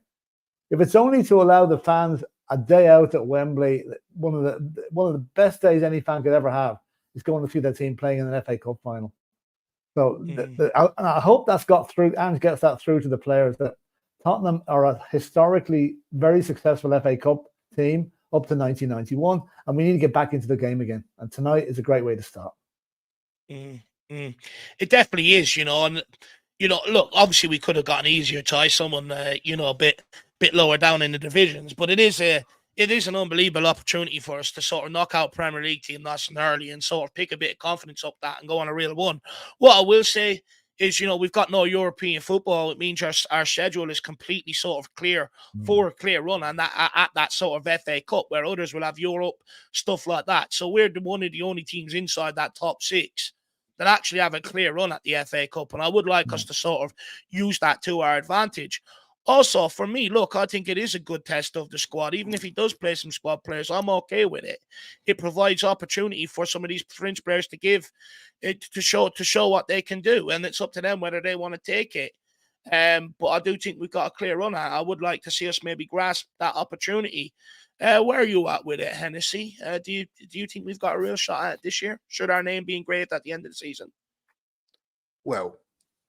If it's only to allow the fans a day out at Wembley, one of the best days any fan could ever have is going to see their team playing in an FA Cup final. So I hope that's got through and gets that through to the players that Tottenham are a historically very successful FA Cup team up to 1991, and we need to get back into the game again. And tonight is a great way to start. It definitely is, and look, obviously we could have got an easier tie, someone a bit lower down in the divisions, but it is an unbelievable opportunity for us to sort of knock out Premier League team nice and early and sort of pick a bit of confidence up that and go on a real one. What I will say is, we've got no European football. It means our schedule is completely sort of clear for a clear run, and that at that sort of FA Cup, where others will have Europe, stuff like that. So we're one of the only teams inside that top six that actually have a clear run at the FA Cup, and I would like us to sort of use that to our advantage. Also, for me, look, I think it is a good test of the squad. Even if he does play some squad players, I'm okay with it. It provides opportunity for some of these fringe players to give it to show what they can do, and it's up to them whether they want to take it. But I do think we've got a clear run. I would like to see us maybe grasp that opportunity. Where are you at with it, Hennessy? Do you think we've got a real shot at it this year? Should our name be engraved at the end of the season? Well,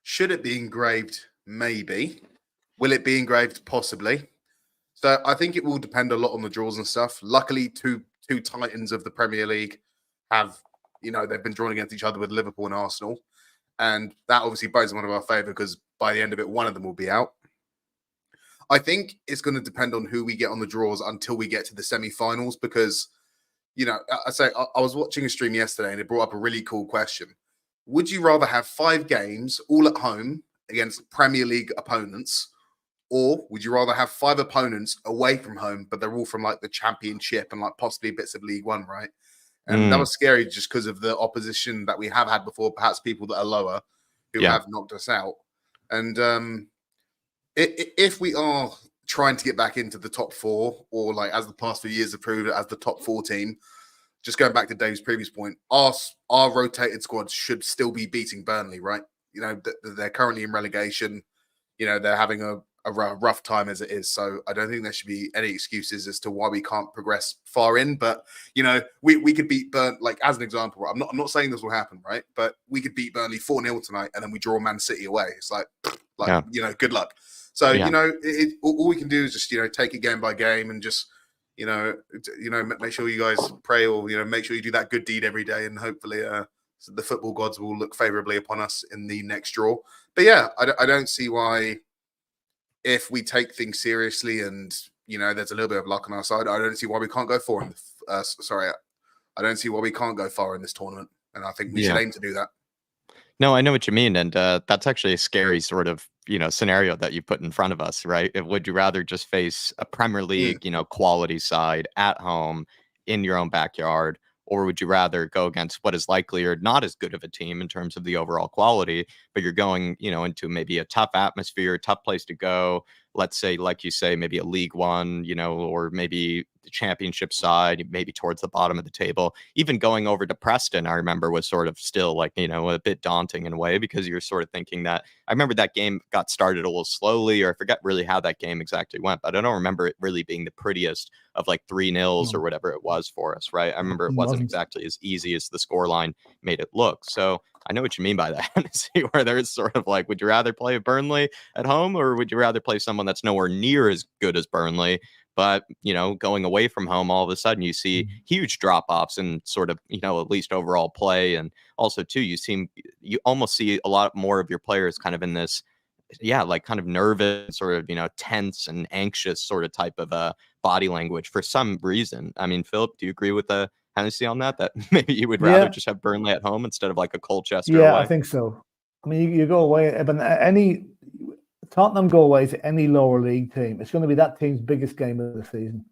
should it be engraved? Maybe. Will it be engraved? Possibly. So I think it will depend a lot on the draws and stuff. Luckily, two titans of the Premier League have, they've been drawn against each other with Liverpool and Arsenal. And that obviously bodes in one of our favour because by the end of it, one of them will be out. I think it's going to depend on who we get on the draws until we get to the semi-finals because, I was watching a stream yesterday and it brought up a really cool question. Would you rather have 5 games all at home against Premier League opponents, or would you rather have 5 opponents away from home, but they're all from like the Championship and like possibly bits of League One, right? And that was scary just because of the opposition that we have had before, perhaps people that are lower who have knocked us out. And if we are trying to get back into the top 4, or like as the past few years have proved as the top 4 team, just going back to Dave's previous point, our rotated squad should still be beating Burnley, right? They're currently in relegation. They're having a rough time as it is. So I don't think there should be any excuses as to why we can't progress far in. But, we could beat Burnley, like as an example, I'm not saying this will happen, right? But we could beat Burnley 4-0 tonight and then we draw Man City away. It's like good luck. So, all we can do is just, take it game by game and just, make sure you guys pray or, make sure you do that good deed every day. And hopefully the football gods will look favorably upon us in the next draw. But yeah, I don't see why, if we take things seriously and, there's a little bit of luck on our side, I don't see why we can't go far in I don't see why we can't go far in this tournament. And I think we should aim to do that. No, I know what you mean. And that's actually a scary sort of, scenario that you put in front of us, right? Would you rather just face a Premier League, quality side at home in your own backyard? Or would you rather go against what is likely or not as good of a team in terms of the overall quality, but you're going, into maybe a tough atmosphere, tough place to go. Let's say, like you say, maybe a League One, or maybe the Championship side, maybe towards the bottom of the table. Even going over to Preston, I remember, was sort of still like, a bit daunting in a way, because you're sort of thinking that, I remember that game got started a little slowly, or I forget really how that game exactly went, but I don't remember it really being the prettiest of like 3-0 or whatever it was for us, right? I remember it wasn't exactly as easy as the scoreline made it look. So I know what you mean by that. Where there's sort of like, would you rather play Burnley at home, or would you rather play someone that's nowhere near as good as Burnley? But, going away from home, all of a sudden you see huge drop-offs in sort of, at least overall play. And also, too, you almost see a lot more of your players kind of in this, like kind of nervous, sort of, tense and anxious sort of type of body language for some reason. I mean, Philip, do you agree with Hennessy on that maybe you would rather just have Burnley at home instead of like a Colchester away? I think so. I mean, you go away, but Tottenham go away to any lower league team, it's going to be that team's biggest game of the season.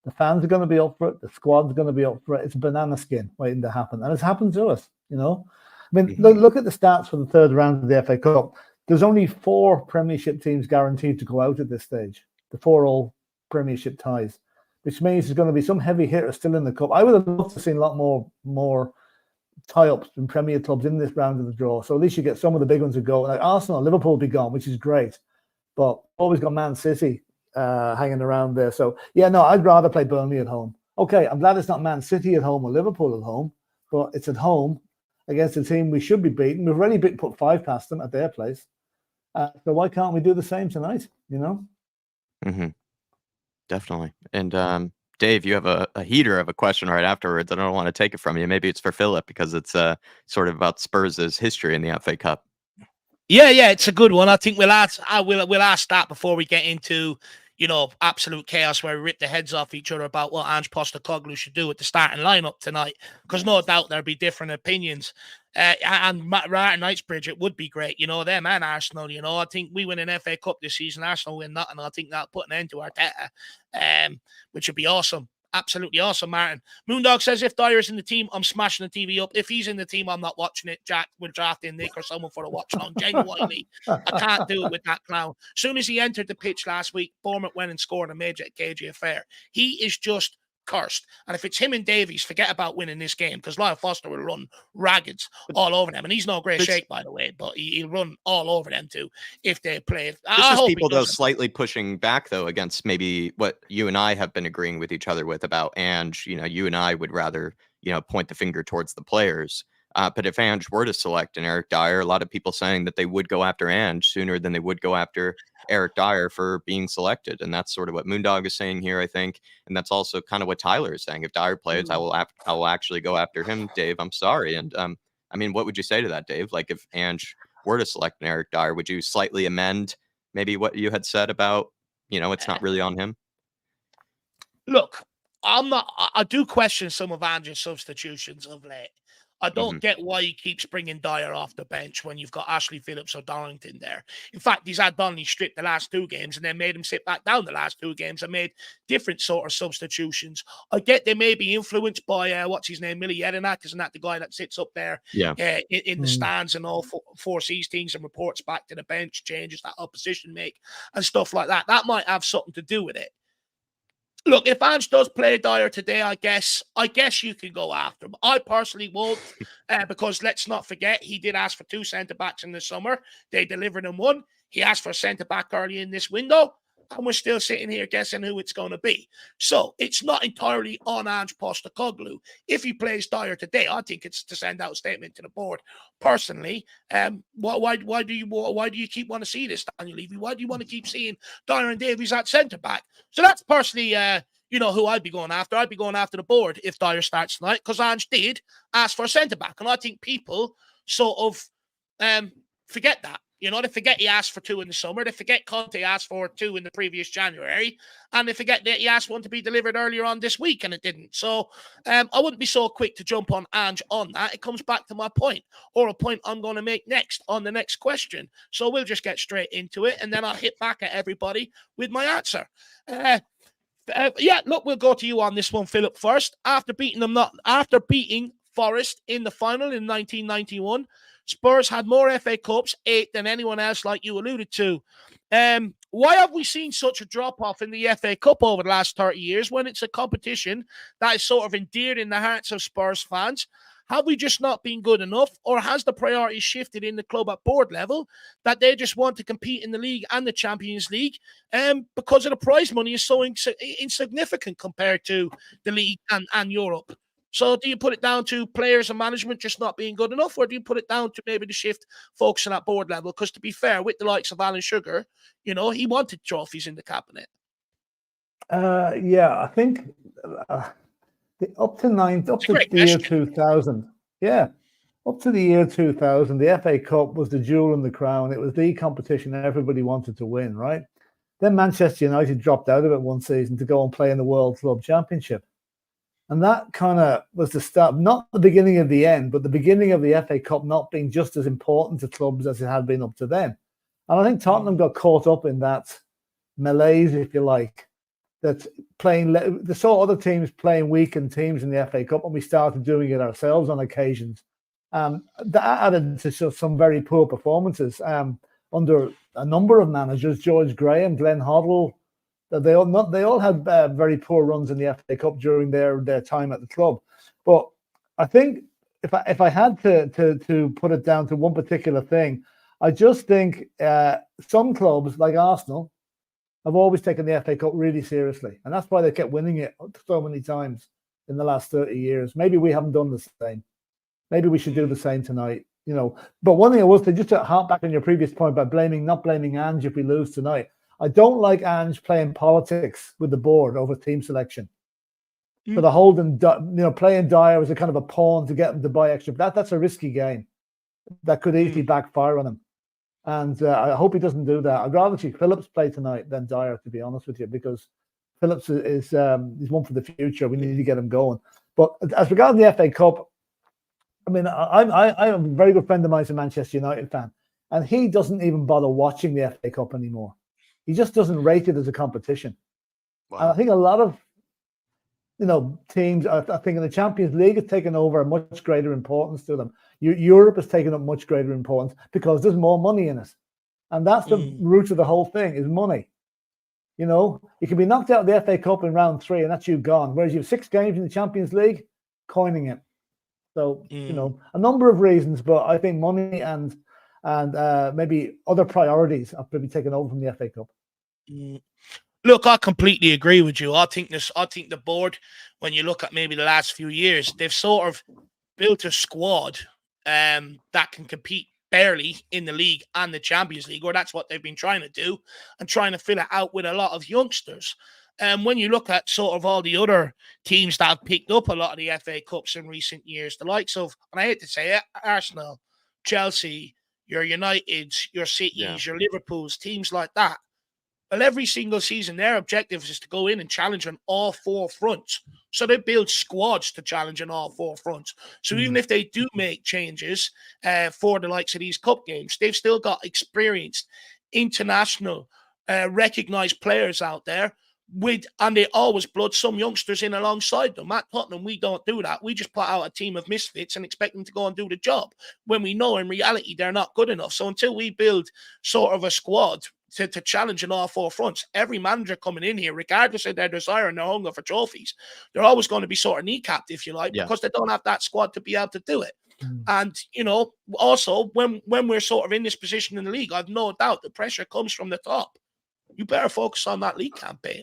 The fans are going to be up for it. The squad's going to be up for it. It's a banana skin waiting to happen. And it's happened to us, you know. I mean, look at the stats for the third round of the FA Cup. There's only 4 Premiership teams guaranteed to go out at this stage. The 4 all Premiership ties, which means there's going to be some heavy hitters still in the cup. I would have loved to see a lot more tie-ups in Premier clubs in this round of the draw. So at least you get some of the big ones to go. Like Arsenal, Liverpool will be gone, which is great. But always got Man City hanging around there. So, yeah, no, I'd rather play Burnley at home. Okay, I'm glad it's not Man City at home or Liverpool at home, but it's at home against a team we should be beating. We've already put 5 past them at their place. So why can't we do the same tonight, you know? Mm-hmm. Definitely. And Dave, you have a heater of a question right afterwards. I don't want to take it from you. Maybe it's for Philip because it's sort of about Spurs' history in the FA Cup. Yeah, it's a good one. I think we'll ask that before we get into, you know, absolute chaos where we rip the heads off each other about what Ange Postecoglou should do with the starting lineup tonight. Because no doubt there'll be different opinions. And Martin Knightsbridge, it would be great, you know, them and Arsenal, you know. I think we win an FA Cup this season, Arsenal win nothing. I think that'll put an end to Arteta, which would be awesome. Absolutely awesome, Martin. Moondog says, if Dyer's in the team, I'm smashing the TV up. If he's in the team, I'm not watching it. Jack will draft in Nick or someone for a watch along. Genuinely, I can't do it with that clown. As soon as he entered the pitch last week, Bournemouth went and scored a major KG affair. He is just cursed. And if it's him and Davies, forget about winning this game because Lyle Foster will run raggeds all over them. And he's no great shape, by the way, but he'll run all over them too if they play. This is people, though, slightly pushing back, though, against maybe what you and I have been agreeing with each other with about Ange. You know, you and I would rather, you know, point the finger towards the players. But if Ange were to select an Eric Dyer, a lot of people saying that they would go after Ange sooner than they would go after Eric Dyer for being selected. And that's sort of what Moondog is saying here, I think. And that's also kind of what Tyler is saying. If Dyer plays, I will actually go after him, Dave. I'm sorry. And I mean, what would you say to that, Dave? Like if Ange were to select an Eric Dyer, would you slightly amend maybe what you had said about, you know, it's not really on him? Look, I do question some of Ange's substitutions of late. I don't get why he keeps bringing Dyer off the bench when you've got Ashley Phillips or Darlington there. In fact, he's had Donnelly stripped the last 2 games and then made him sit back down the last 2 games and made different sort of substitutions. I get they may be influenced by, what's his name, Millie Jedinak, isn't that the guy that sits up there in the stands and all foresees things and reports back to the bench, changes that opposition make and stuff like that. That might have something to do with it. Look, if Ange does play Dyer today, I guess you can go after him. I personally won't, because let's not forget, he did ask for 2 centre-backs in the summer. They delivered him 1. He asked for a centre-back early in this window, and we're still sitting here guessing who it's going to be. So it's not entirely on Ange Postecoglou. If he plays Dyer today, I think it's to send out a statement to the board. Personally, why do you keep want to see this, Daniel Levy? Why do you want to keep seeing Dyer and Davies at centre back? So that's personally, you know, who I'd be going after. I'd be going after the board if Dyer starts tonight because Ange did ask for a centre back, and I think people sort of forget that. You know, they forget he asked for 2 in the summer. They forget Conte asked for 2 in the previous January. And they forget that he asked one to be delivered earlier on this week, and it didn't. So I wouldn't be so quick to jump on Ange on that. It comes back to my point, or a point I'm going to make next on the next question. So we'll just get straight into it, and then I'll hit back at everybody with my answer. Look, we'll go to you on this one, Philip, first. After beating Forest in the final in 1991, Spurs had more FA Cups, 8, than anyone else, like you alluded to. Why have we seen such a drop-off in the FA Cup over the last 30 years when it's a competition that is sort of endeared in the hearts of Spurs fans? Have we just not been good enough, or has the priority shifted in the club at board level that they just want to compete in the league and the Champions League because of the prize money is so insignificant compared to the league and Europe? So do you put it down to players and management just not being good enough, or do you put it down to maybe the shift focusing at board level? Because to be fair, with the likes of Alan Sugar, you know, he wanted trophies in the cabinet. I think up to the year 2000. Yeah, up to the year 2000, the FA Cup was the jewel in the crown. It was the competition everybody wanted to win, right? Then Manchester United dropped out of it one season to go and play in the World Club Championship. And that kind of was the start, not the beginning of the end, but the beginning of the FA Cup not being just as important to clubs as it had been up to then. And I think Tottenham got caught up in that malaise, if you like, that's playing. They saw other teams playing weakened teams in the FA Cup, and we started doing it ourselves on occasions. That added to some very poor performances under a number of managers: George Graham, Glenn Hoddle. They all had very poor runs in the FA Cup during their time at the club. But I think if I had to put it down to one particular thing, I just think some clubs like Arsenal have always taken the FA Cup really seriously, and that's why they kept winning it so many times in the last 30 years. Maybe we haven't done the same. Maybe we should do the same tonight, you know. But one thing I will say, just to harp back on your previous point about not blaming Ange if we lose tonight, I don't like Ange playing politics with the board over team selection. So the holding, playing Dyer as a kind of a pawn to get him to buy extra. That's a risky game that could easily backfire on him. And I hope he doesn't do that. I'd rather see Phillips play tonight than Dyer, to be honest with you, because Phillips is one for the future. We need to get him going. But as regards the FA Cup, I mean, I'm a very good friend of mine, a Manchester United fan, and he doesn't even bother watching the FA Cup anymore. He just doesn't rate it as a competition. Wow. And I think a lot of teams, I think in the Champions League, has taken over a much greater importance to them. Europe has taken up much greater importance because there's more money in it. And that's the root of the whole thing, is money. You know, you can be knocked out of the FA Cup in round 3 and that's you gone. Whereas you have 6 games in the Champions League, coining it. So, a number of reasons, but I think money and maybe other priorities have maybe taken over from the FA Cup. Look, I completely agree with you. I think the board, when you look at maybe the last few years, they've sort of built a squad that can compete barely in the league and the Champions League, or that's what they've been trying to do, and trying to fill it out with a lot of youngsters. When you look at sort of all the other teams that have picked up a lot of the FA Cups in recent years, the likes of, and I hate to say it, Arsenal, Chelsea, your Uniteds, your Cities, your Liverpools, teams like that. Well, every single season, their objective is to go in and challenge on all 4 fronts. So they build squads to challenge on all 4 fronts. So even if they do make changes for the likes of these cup games, they've still got experienced, international, recognized players out there and they always blood some youngsters in alongside them. At Tottenham, we don't do that. We just put out a team of misfits and expect them to go and do the job when we know in reality they're not good enough. So until we build sort of a squad to challenge on all 4 fronts, every manager coming in here, regardless of their desire and their hunger for trophies, they're always going to be sort of kneecapped, if you like, because they don't have that squad to be able to do it. And, also when we're sort of in this position in the league, I've no doubt the pressure comes from the top. You better focus on that league campaign.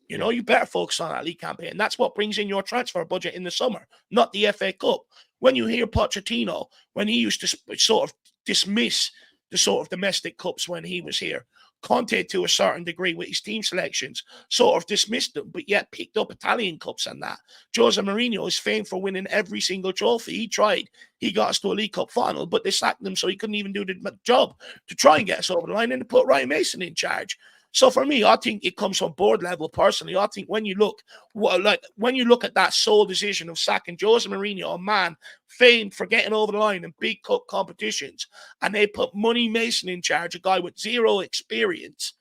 You better focus on that league campaign. That's what brings in your transfer budget in the summer, not the FA Cup. When you hear Pochettino, when he used to sort of dismiss the sort of domestic cups when he was here, Conte, to a certain degree with his team selections, sort of dismissed them, but yet picked up Italian cups and that. Jose Mourinho is famed for winning every single trophy. He tried. He got us to a League Cup final, but they sacked him so he couldn't even do the job to try and get us over the line, and they put Ryan Mason in charge. So for me, I think it comes from board level. Personally, I think when you look at that sole decision of sacking Jose Mourinho, a man famed for getting over the line in big cup competitions, and they put Money Mason in charge, a guy with 0 experience.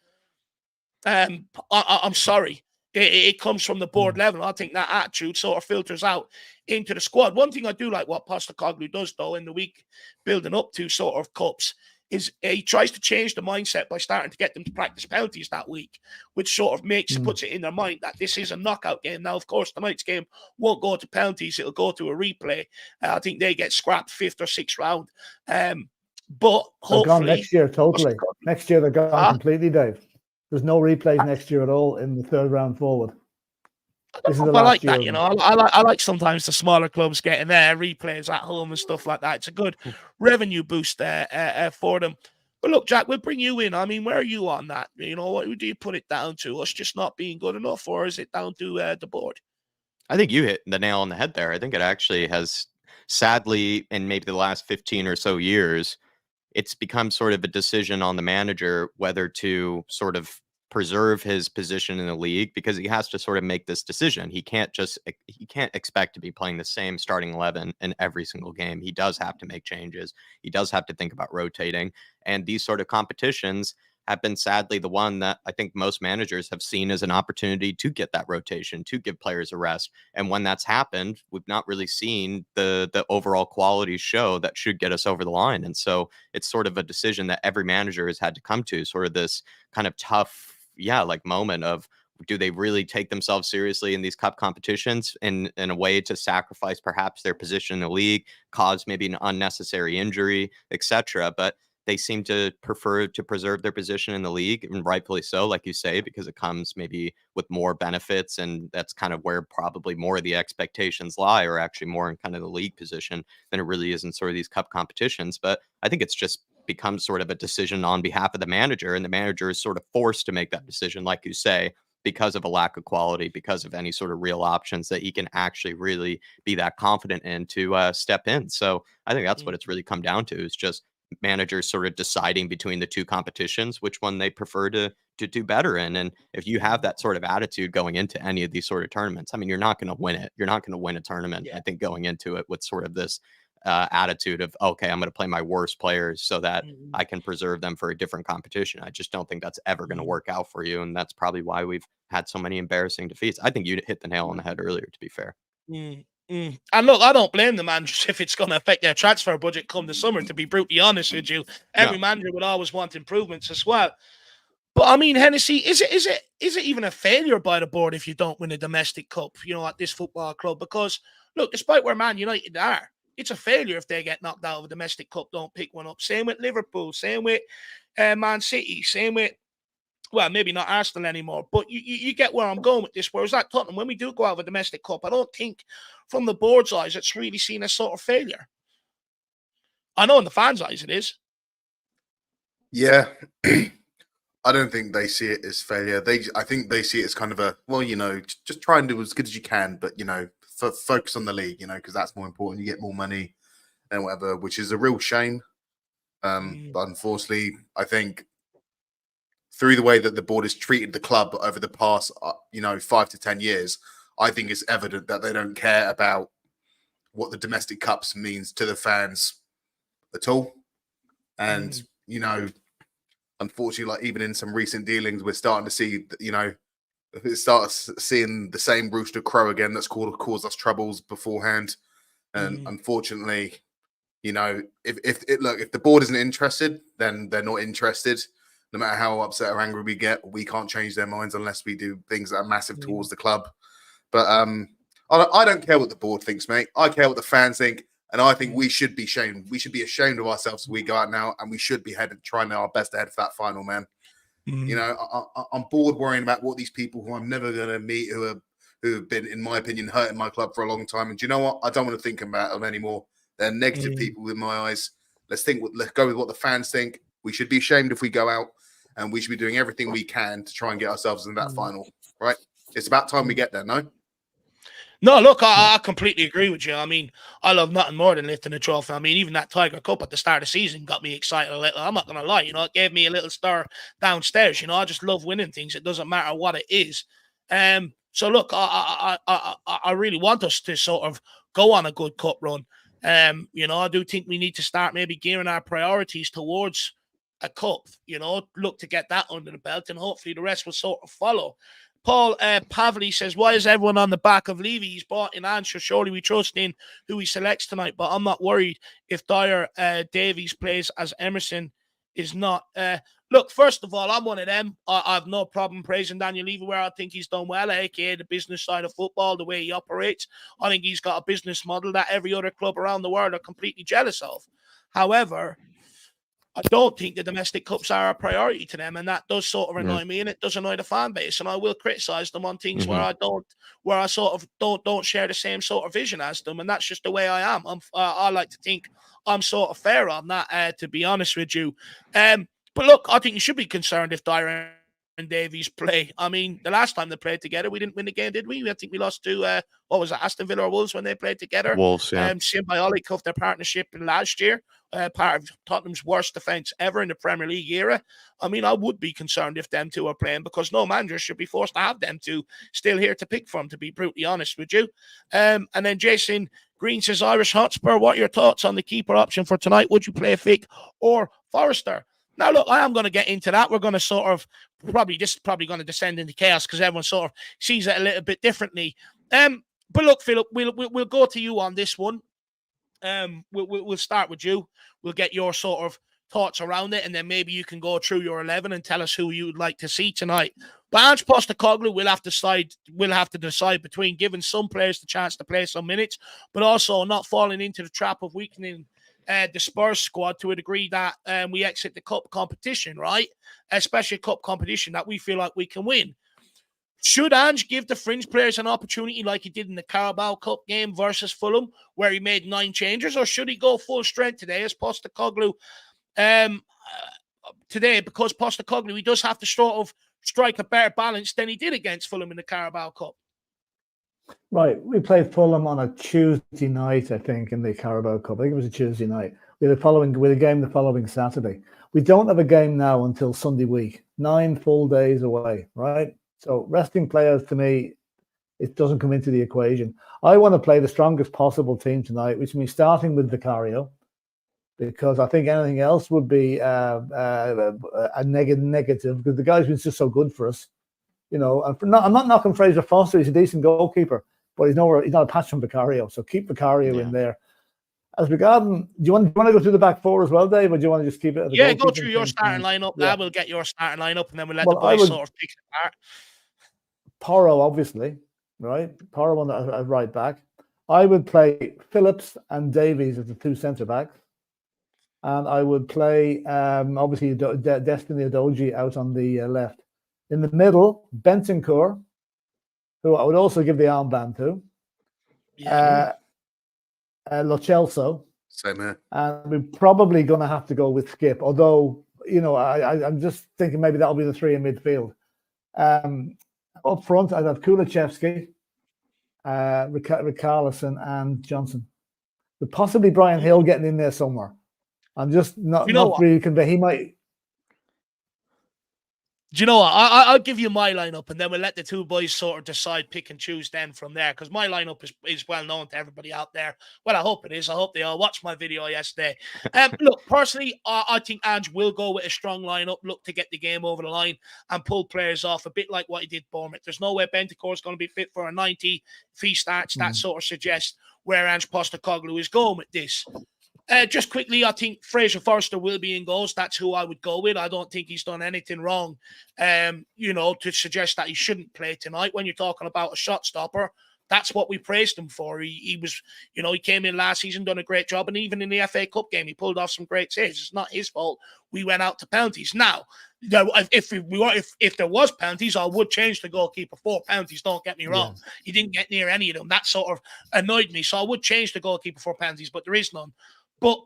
I'm sorry. It comes from the board level. I think that attitude sort of filters out into the squad. One thing I do like what Postecoglou does, though, in the week building up to sort of cups, is he tries to change the mindset by starting to get them to practice penalties that week, which sort of puts it in their mind that this is a knockout game. Now, of course, tonight's game won't go to penalties. It'll go to a replay. I think they get scrapped 5th or 6th round. But hopefully... They're gone next year, totally. Next year, they're gone completely, Dave. There's no replays next year at all in the 3rd round forward. I like that, I like sometimes the smaller clubs getting their replays at home and stuff like that. It's a good revenue boost there for them. But look, Jack, we'll bring you in. I mean, where are you on that? What do you put it down to? Us just not being good enough, or is it down to the board? I think you hit the nail on the head there. I think it actually has, sadly, in maybe the last 15 or so years, it's become sort of a decision on the manager whether to sort of preserve his position in the league, because he has to sort of make this decision. He can't expect to be playing the same starting 11 in every single game. He does have to make changes. He does have to think about rotating, and these sort of competitions have been sadly the one that I think most managers have seen as an opportunity to get that rotation, to give players a rest. And when that's happened, we've not really seen the overall quality show that should get us over the line. And so it's sort of a decision that every manager has had to come to, sort of this kind of tough, like moment of, do they really take themselves seriously in these cup competitions in a way to sacrifice perhaps their position in the league, cause maybe an unnecessary injury, etc. But they seem to prefer to preserve their position in the league, and rightfully so, like you say, because it comes maybe with more benefits, and that's kind of where probably more of the expectations lie, or actually more in kind of the league position than it really is in sort of these cup competitions. But I think it's just become sort of a decision on behalf of the manager, and the manager is sort of forced to make that decision, like you say, because of a lack of quality, because of any sort of real options that he can actually really be that confident in to step in. So I think that's what it's really come down to, is just managers sort of deciding between the two competitions which one they prefer to do better in. And if you have that sort of attitude going into any of these sort of tournaments, I mean, you're not going to win it. You're not going to win a tournament, I think, going into it with sort of this attitude of, okay, I'm going to play my worst players so that I can preserve them for a different competition. I just don't think that's ever going to work out for you. And that's probably why we've had so many embarrassing defeats. I think you hit the nail on the head earlier, to be fair. And look, I don't blame the managers if it's going to affect their transfer budget come the summer, to be brutally honest with you. Every manager would always want improvements as well. But I mean, Hennessy, is it even a failure by the board if you don't win a domestic cup, at this football club? Because look, despite where Man United are, it's a failure if they get knocked out of a domestic cup, don't pick one up. Same with Liverpool, same with Man City, same with, well, maybe not Arsenal anymore, but you get where I'm going with this. Whereas at Tottenham, when we do go out of a domestic cup, I don't think from the board's eyes it's really seen as sort of failure. I know in the fans' eyes it is. Yeah. I don't think they see it as failure. I think they see it as kind of a, well, just try and do as good as you can, but, focus on the league, because that's more important. You get more money and whatever, which is a real shame. But unfortunately, I think through the way that the board has treated the club over the past, 5 to 10 years, I think it's evident that they don't care about what the domestic cups means to the fans at all. And, unfortunately, like even in some recent dealings, we're starting to see, it starts seeing the same rooster crow again that's caused us troubles beforehand. And unfortunately, if the board isn't interested, then they're not interested. No matter how upset or angry we get, we can't change their minds unless we do things that are massive towards the club. But I don't care what the board thinks, mate. I care what the fans think. And I think we should be ashamed. We should be ashamed of ourselves as we go out now, and we should be trying our best to head for that final, man. I'm bored worrying about what these people who I'm never going to meet, who have been, in my opinion, hurting my club for a long time. And do you know what? I don't want to think about them anymore. They're negative people in my eyes. Let's go with what the fans think. We should be ashamed if we go out, and we should be doing everything we can to try and get ourselves in that final, right? It's about time we get there, no? No, look, I completely agree with you. I mean, I love nothing more than lifting a trophy. I mean, even that Tiger Cup at the start of the season got me excited a little. I'm not going to lie, it gave me a little stir downstairs. I just love winning things. It doesn't matter what it is. So, look, I really want us to sort of go on a good cup run. I do think we need to start maybe gearing our priorities towards a cup, look to get that under the belt, and hopefully the rest will sort of follow. Paul Pavley says, why is everyone on the back of Levy? He's bought in answer. Surely we trust in who he selects tonight, but I'm not worried if Dyer Davies plays as Emerson is not. Look, first of all, I'm one of them. I have no problem praising Daniel Levy where I think he's done well, aka the business side of football, the way he operates. I think he's got a business model that every other club around the world are completely jealous of. However, I don't think the domestic cups are a priority to them, and that does sort of annoy me, and it does annoy the fan base. And I will criticize them on things where I sort of don't share the same sort of vision as them, and that's just the way I am. I like to think I'm sort of fair on that, to be honest with you. But look, I think you should be concerned if Dyer and Davies play. I mean, the last time they played together, we didn't win the game, did we? I think we lost to what was it, Aston Villa or Wolves when they played together. Wolves, yeah. Symbiotic of their partnership in last year. Part of Tottenham's worst defence ever in the Premier League era. I mean, I would be concerned if them two are playing, because no manager should be forced to have them two still here to pick from, to be brutally honest with you. And then Jason Green says, Irish Hotspur, what are your thoughts on the keeper option for tonight? Would you play Fick or Forrester? Now, look, I am going to get into that. We're going to sort of this is probably going to descend into chaos because everyone sort of sees it a little bit differently. But look, Philip, we'll go to you on this one. We'll start with you. We'll get your sort of thoughts around it, and then maybe you can go through your 11 and tell us who you'd like to see tonight. But Ange Postecoglou will have to decide between giving some players the chance to play some minutes, but also not falling into the trap of weakening the Spurs squad to a degree that we exit the cup competition, right? Especially a cup competition that we feel like we can win. Should Ange give the fringe players an opportunity like he did in the Carabao Cup game versus Fulham, where he made 9 changes, or should he go full strength today as Postecoglou today? Because Postecoglou, he does have to sort of strike a better balance than he did against Fulham in the Carabao Cup. Right, we played Fulham on a Tuesday night, I think, in the Carabao Cup. I think it was a Tuesday night. We had a game the following Saturday. We don't have a game now until Sunday week. 9 full days away, right? So resting players, to me, it doesn't come into the equation. I want to play the strongest possible team tonight, which means starting with Vicario, because I think anything else would be a negative, because the guy's been just so good for us. You know, I'm not knocking Fraser Foster. He's a decent goalkeeper, but he's not a patch from Vicario. So keep Vicario in there. As regarding, do you want to go through the back four as well, Dave, or do you want to just keep it? Yeah, go through your starting lineup. Yeah. We'll get your starting lineup, and then we'll let the boys sort of pick it apart. Porro, obviously, right? Porro on the right back. I would play Phillips and Davies as the 2 centre backs, and I would play obviously Destiny Udogie out on the left. In the middle, Bentancur, who I would also give the armband to. Yeah. Lo Celso. Same here. And we're probably going to have to go with Skip, although, you know, I'm just thinking maybe that'll be the 3 in midfield. Up front, I'd have Kulichevsky, Richarlison, and Johnson. But possibly Brian Hill getting in there somewhere. I'm just not really convinced. He might. Do you know what? I'll give you my lineup, and then we'll let the 2 boys sort of decide, pick and choose then from there, because my lineup is well known to everybody out there. Well, I hope it is. I hope they all watched my video yesterday. Look, personally, I think Ange will go with a strong lineup, look to get the game over the line and pull players off, a bit like what he did Bournemouth. There's no way Bentancur is going to be fit for a 90 if he starts. That sort of suggests where Ange Postecoglou is going with this. Just quickly, I think Fraser Forster will be in goals. That's who I would go with. I don't think he's done anything wrong, you know, to suggest that he shouldn't play tonight. When you're talking about a shot stopper, that's what we praised him for. He was, you know, he came in last season, done a great job, and even in the FA Cup game, he pulled off some great saves. It's not his fault. We went out to penalties. Now, if there was penalties, I would change the goalkeeper for penalties. Don't get me wrong. Yeah. He didn't get near any of them. That sort of annoyed me. So I would change the goalkeeper for penalties, but there is none. But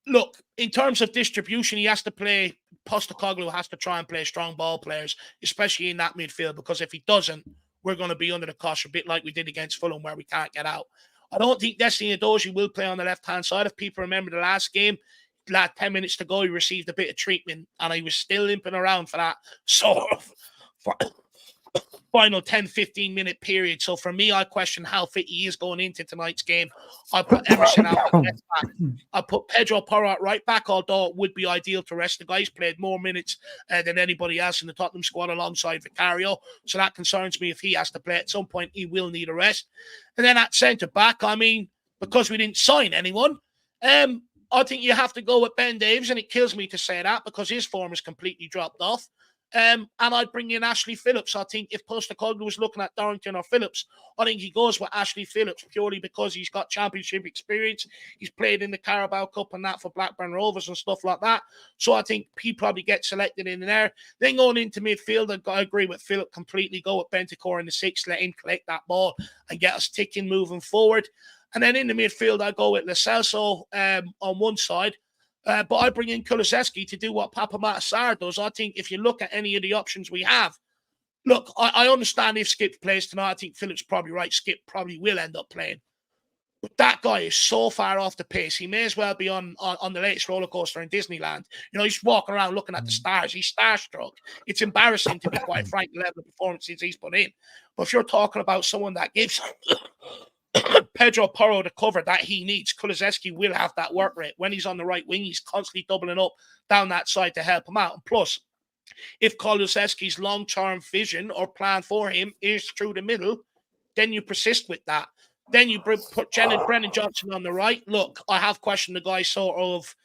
look, in terms of distribution, he has to play. Postecoglou has to try and play strong ball players, especially in that midfield, because if he doesn't, we're going to be under the cosh a bit like we did against Fulham, where we can't get out. I don't think Destiny Udogie will play on the left-hand side. If people remember the last game, 10 minutes to go, he received a bit of treatment, and he was still limping around for that sort of final 10-15 minute period. So for me, I question how fit he is going into tonight's game. I put Emerson out at left back. I put Pedro Porro at right back, although it would be ideal to rest the guy. He's played more minutes than anybody else in the Tottenham squad alongside Vicario. So that concerns me. If he has to play at some point, he will need a rest. And then at centre back, I mean, because we didn't sign anyone, I think you have to go with Ben Davies, and it kills me to say that because his form has completely dropped off. And I'd bring in Ashley Phillips. I think if Postecoglou was looking at Dorrington or Phillips, I think he goes with Ashley Phillips purely because he's got championship experience. He's played in the Carabao Cup and that for Blackburn Rovers and stuff like that. So I think he probably gets selected in there. Then going into midfield, I agree with Philip completely. Go with Bentancur in the 6, let him collect that ball and get us ticking moving forward. And then in the midfield, I go with Lo Celso on one side. But I bring in Kulusevski to do what Papa Matasar does. I think if you look at any of the options we have, look, I understand if Skip plays tonight. I think Philip's probably right. Skip probably will end up playing. But that guy is so far off the pace. He may as well be on the latest roller coaster in Disneyland. You know, he's walking around looking at the stars. He's starstruck. It's embarrassing, to be quite frank, the level of performances he's put in. But if you're talking about someone that gives Pedro Porro the cover that he needs, Kulusevski will have that work rate. When he's on the right wing, he's constantly doubling up down that side to help him out. And plus, if Kulusevski's long-term vision or plan for him is through the middle, then you persist with that. Then you put Brennan Johnson on the right. Look, I have questioned the guy sort of,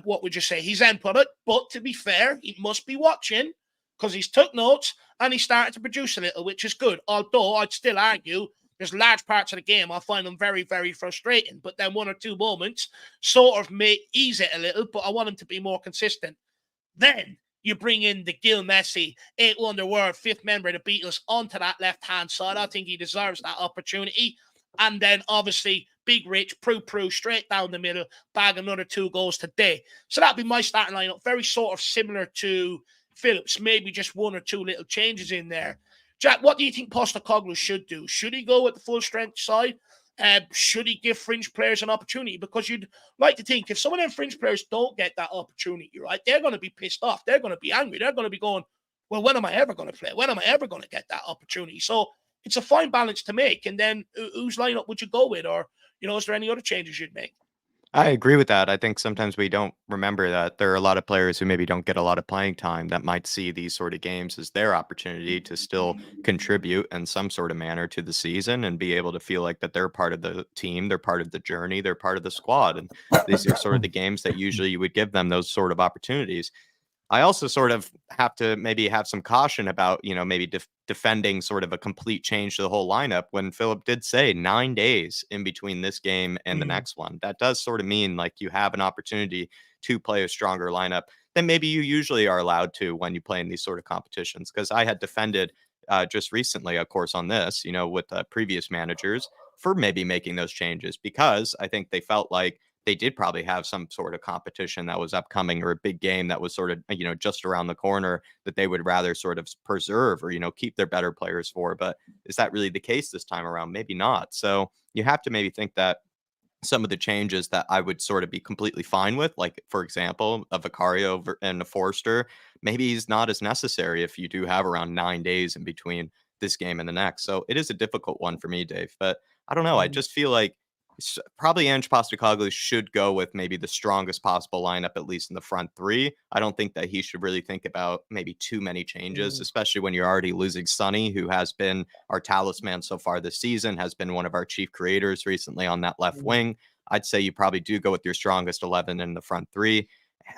what would you say? He's end product, but to be fair, he must be watching because he's took notes and he's starting to produce a little, which is good. Although I'd still argue there's large parts of the game I find them very, very frustrating. But then one or two moments sort of may ease it a little, but I want him to be more consistent. Then you bring in the Gil Messi, 8 Wonder World, 5th member of the Beatles onto that left-hand side. I think he deserves that opportunity. And then, obviously, Big Rich, Prue, straight down the middle, bag another 2 goals today. So that'd be my starting lineup. Very sort of similar to Phillips. Maybe just 1 or 2 little changes in there. Jack, what do you think Postecoglou should do? Should he go with the full-strength side? Should he give fringe players an opportunity? Because you'd like to think if some of them fringe players don't get that opportunity, right, they're going to be pissed off. They're going to be angry. They're going to be going, well, when am I ever going to play? When am I ever going to get that opportunity? So it's a fine balance to make. And then whose lineup would you go with? Or, is there any other changes you'd make? I agree with that. I think sometimes we don't remember that there are a lot of players who maybe don't get a lot of playing time that might see these sort of games as their opportunity to still contribute in some sort of manner to the season and be able to feel like that they're part of the team, they're part of the journey, they're part of the squad. And these are sort of the games that usually you would give them those sort of opportunities. I also sort of have to maybe have some caution about, maybe defending sort of a complete change to the whole lineup when Philip did say 9 days in between this game and the next one. That does sort of mean like you have an opportunity to play a stronger lineup than maybe you usually are allowed to when you play in these sort of competitions. Because I had defended just recently, of course, on this, with previous managers for maybe making those changes because I think they felt like they did probably have some sort of competition that was upcoming or a big game that was sort of, just around the corner that they would rather sort of preserve or, keep their better players for. But is that really the case this time around? Maybe not. So you have to maybe think that some of the changes that I would sort of be completely fine with, like, for example, a Vicario and a Forster, maybe he's not as necessary if you do have around 9 days in between this game and the next. So it is a difficult one for me, Dave. But I don't know. I just feel like probably Ange Postecoglou should go with maybe the strongest possible lineup, at least in the front 3. I don't think that he should really think about maybe too many changes, especially when you're already losing Sonny, who has been our talisman so far this season, has been one of our chief creators recently on that left wing. I'd say you probably do go with your strongest 11 in the front 3.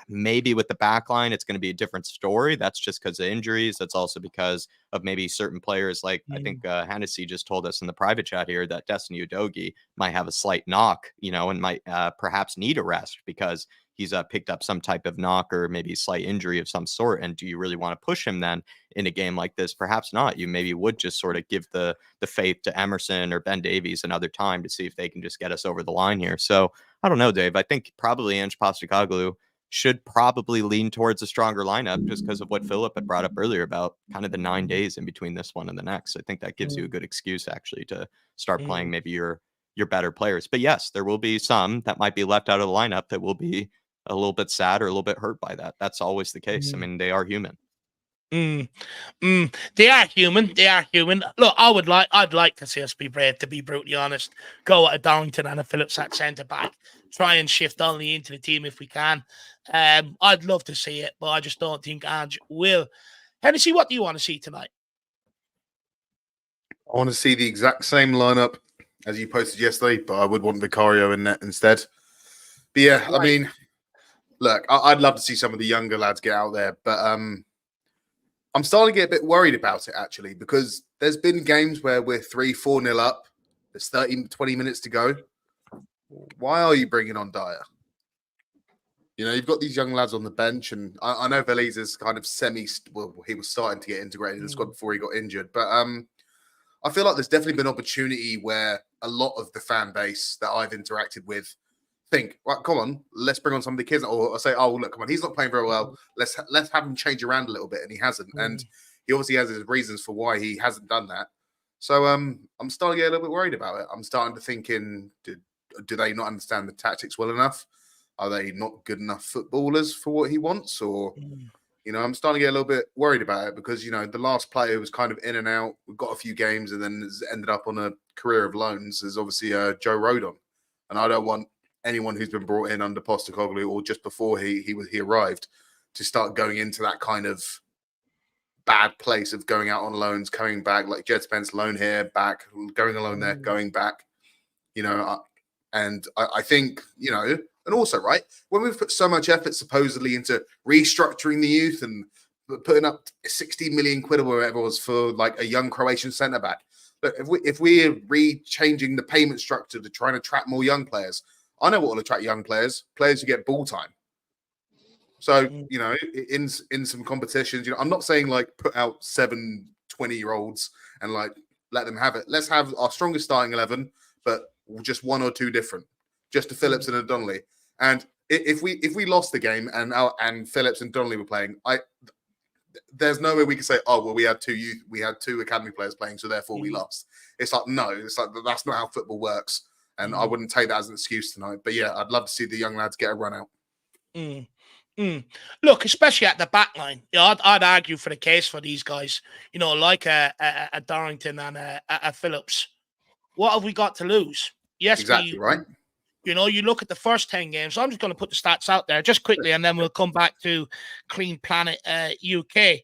Maybe with the back line, it's going to be a different story. That's just because of injuries. That's also because of maybe certain players like I think Hennessy just told us in the private chat here that Destiny Udogie might have a slight knock, and might perhaps need a rest because he's picked up some type of knock or maybe slight injury of some sort. And do you really want to push him then in a game like this? Perhaps not. You maybe would just sort of give the faith to Emerson or Ben Davies another time to see if they can just get us over the line here. So I don't know, Dave. I think probably Ange Postecoglou should probably lean towards a stronger lineup just because of what Philip had brought up earlier about kind of the 9 days in between this one and the next. I think that gives you a good excuse actually to start playing maybe your better players. But yes, there will be some that might be left out of the lineup that will be a little bit sad or a little bit hurt by that. That's always the case. I mean, they are human. They are human. They are human. Look, I'd like to see us be brave, to be brutally honest. Go at a Darlington and a Phillips at centre back. Try and shift Donnelly into the team if we can. I'd love to see it, but I just don't think Ange will. Hennessy, what do you want to see tonight? I want to see the exact same lineup as you posted yesterday, but I would want Vicario in net instead. But yeah, right. I mean, look, I'd love to see some of the younger lads get out there, but I'm starting to get a bit worried about it, actually, because there's been games where we're 3-4-0 up. There's 20 minutes to go. Why are you bringing on Dyer? You've got these young lads on the bench, and I know Veliz is kind of he was starting to get integrated in the squad before he got injured. But I feel like there's definitely been opportunity where a lot of the fan base that I've interacted with think, right, come on, let's bring on some of the kids. Or say, oh, look, come on, he's not playing very well. Let's have him change around a little bit. And he hasn't. And he obviously has his reasons for why he hasn't done that. So I'm starting to get a little bit worried about it. I'm starting to think do they not understand the tactics well enough? Are they not good enough footballers for what he wants? Or You know, I'm starting to get a little bit worried about it because, you know, the last player was kind of in and out. We've got a few games and then has ended up on a career of loans is obviously Joe Rodon. And I don't want anyone who's been brought in under Postecoglou or just before he arrived to start going into that kind of bad place of going out on loans, coming back, like Jed Spence, loan here, back, going alone there, going back. You know, and I think, you know, and also, right, when we've put so much effort supposedly into restructuring the youth and putting up 60 million quid or whatever it was for like a young Croatian centre back, look, if we're changing the payment structure to try and attract more young players, I know what will attract young players who get ball time. So, you know, in some competitions, you know, I'm not saying like put out 7 20-year-olds and like let them have it. Let's have our strongest starting 11, but just 1 or 2 different, just a Phillips and a Donnelly. And if we lost the game and Phillips and Donnelly were playing, there's no way we can say, oh well, we had 2 academy players playing, so therefore we lost. It's like no, it's like that's not how football works, and I wouldn't take that as an excuse tonight. But yeah, I'd love to see the young lads get a run out. Look, especially at the back line, you know, I'd argue for the case for these guys. You know, like a Darrington and a Phillips. What have we got to lose? Yes, exactly right. You know, you look at the first 10 games. I'm just going to put the stats out there just quickly, and then we'll come back to Clean Planet UK.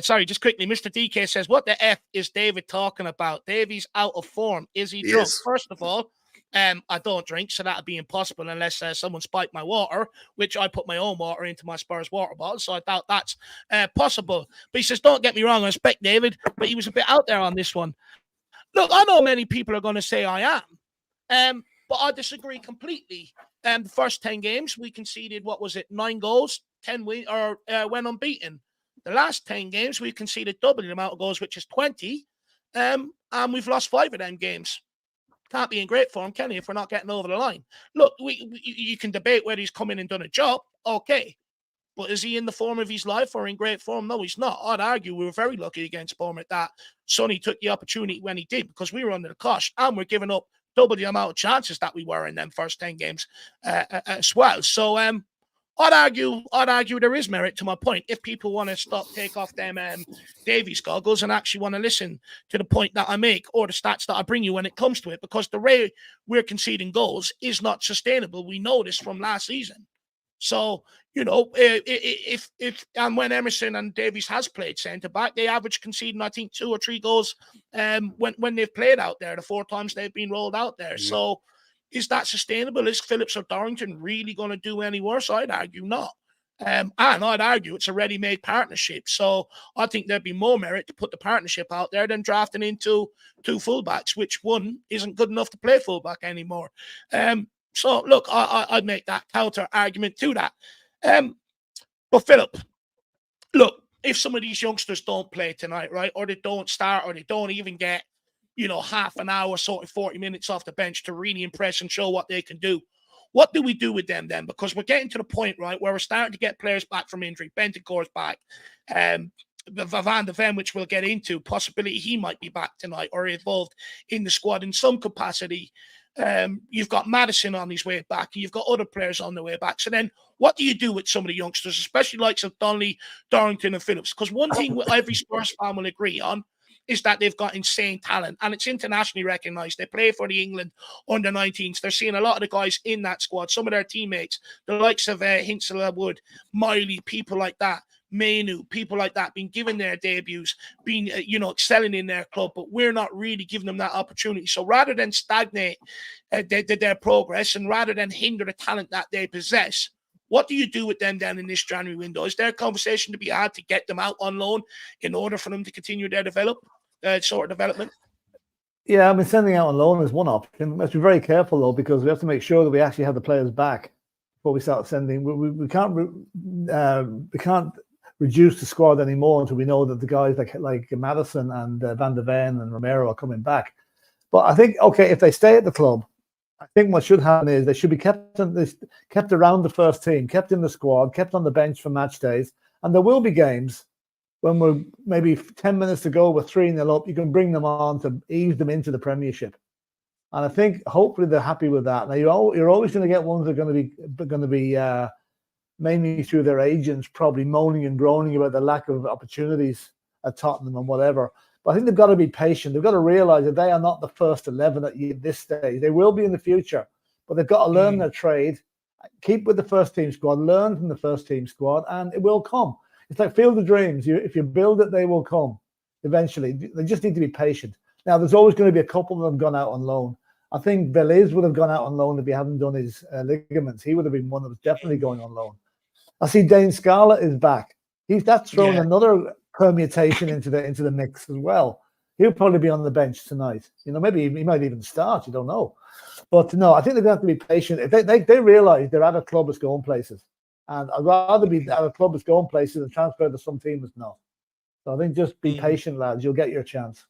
Sorry, just quickly, Mr. DK says, what the F is David talking about? Davy's out of form. Is he drunk? Yes. First of all, I don't drink, so that would be impossible unless someone spiked my water, which I put my own water into my Spurs water bottle, so I doubt that's possible. But he says, don't get me wrong, I respect David, but he was a bit out there on this one. Look, I know many people are going to say I am, but I disagree completely. The first 10 games, we conceded, 9 goals, 10 wins, or went unbeaten. The last 10 games, we conceded double the amount of goals, which is 20, and we've lost 5 of them games. Can't be in great form, can he, if we're not getting over the line? Look, you can debate whether he's come in and done a job, okay. But is he in the form of his life or in great form? No, he's not. I'd argue we were very lucky against Bournemouth that Sonny took the opportunity when he did, because we were under the cosh and we're giving up double the amount of chances that we were in them first 10 games as well. So I'd argue there is merit to my point. If people want to take off them Davies goggles and actually want to listen to the point that I make or the stats that I bring you when it comes to it, because the way we're conceding goals is not sustainable. We know this from last season. So, you know, if and when Emerson and Davies has played centre back, they average conceding, I think, 2 or 3 goals when they've played out there, the 4 times they've been rolled out there. Mm-hmm. So is that sustainable? Is Phillips or Darrington really going to do any worse? I'd argue not. And I'd argue it's a ready-made partnership. So I think there'd be more merit to put the partnership out there than drafting into 2 fullbacks, which one isn't good enough to play fullback anymore. So, look, I'd make that counter argument to that. But, Philip, look, if some of these youngsters don't play tonight, right, or they don't start, or they don't even get, you know, half an hour, sort of 40 minutes off the bench to really impress and show what they can do, what do we do with them then? Because we're getting to the point, right, where we're starting to get players back from injury. Bentancur's back. Van de Ven, which we'll get into, possibility he might be back tonight or involved in the squad in some capacity. You've got Madison on his way back, and you've got other players on their way back. So then what do you do with some of the youngsters, especially likes of Donnelly, Darrington and Phillips? Because one thing every Spurs fan will agree on is that they've got insane talent, and it's internationally recognised. They play for the England under-19s. They're seeing a lot of the guys in that squad, some of their teammates, the likes of Hinsel-Wood, Miley, people like that, Mainu, people like that, being given their debuts, being, excelling in their club, but we're not really giving them that opportunity. So rather than stagnate their progress and rather than hinder the talent that they possess, what do you do with them then in this January window? Is there a conversation to be had to get them out on loan in order for them to continue their development? Yeah, I mean, sending out on loan is one option. We have to be very careful, though, because we have to make sure that we actually have the players back before we start sending. We can't reduce the squad anymore until we know that the guys like Madison and Van de Ven and Romero are coming back. But I think, okay, if they stay at the club, I think what should happen is they should be kept around the first team, kept in the squad, kept on the bench for match days. And there will be games when we're maybe 10 minutes to go, we're 3-0 up. You can bring them on to ease them into the Premiership. And I think hopefully they're happy with that. Now you're always going to get ones that are going to be mainly through their agents, probably moaning and groaning about the lack of opportunities at Tottenham and whatever. But I think they've got to be patient. They've got to realise that they are not the first 11 at this stage. They will be in the future, but they've got to learn their trade, keep with the first team squad, learn from the first team squad, and it will come. It's like Field of Dreams. If you build it, they will come eventually. They just need to be patient. Now, there's always going to be a couple of them gone out on loan. I think Beliz would have gone out on loan if he hadn't done his ligaments. He would have been one that was definitely going on loan. I see Dane Scarlett is back. That's thrown another permutation into the mix as well. He'll probably be on the bench tonight. Maybe he might even start. You don't know. But no, I think they're going to have to be patient. They realise they're at a club that's going places. And I'd rather be at a club that's going places than transfer to some team that's not. So I think just be patient, lads. You'll get your chance.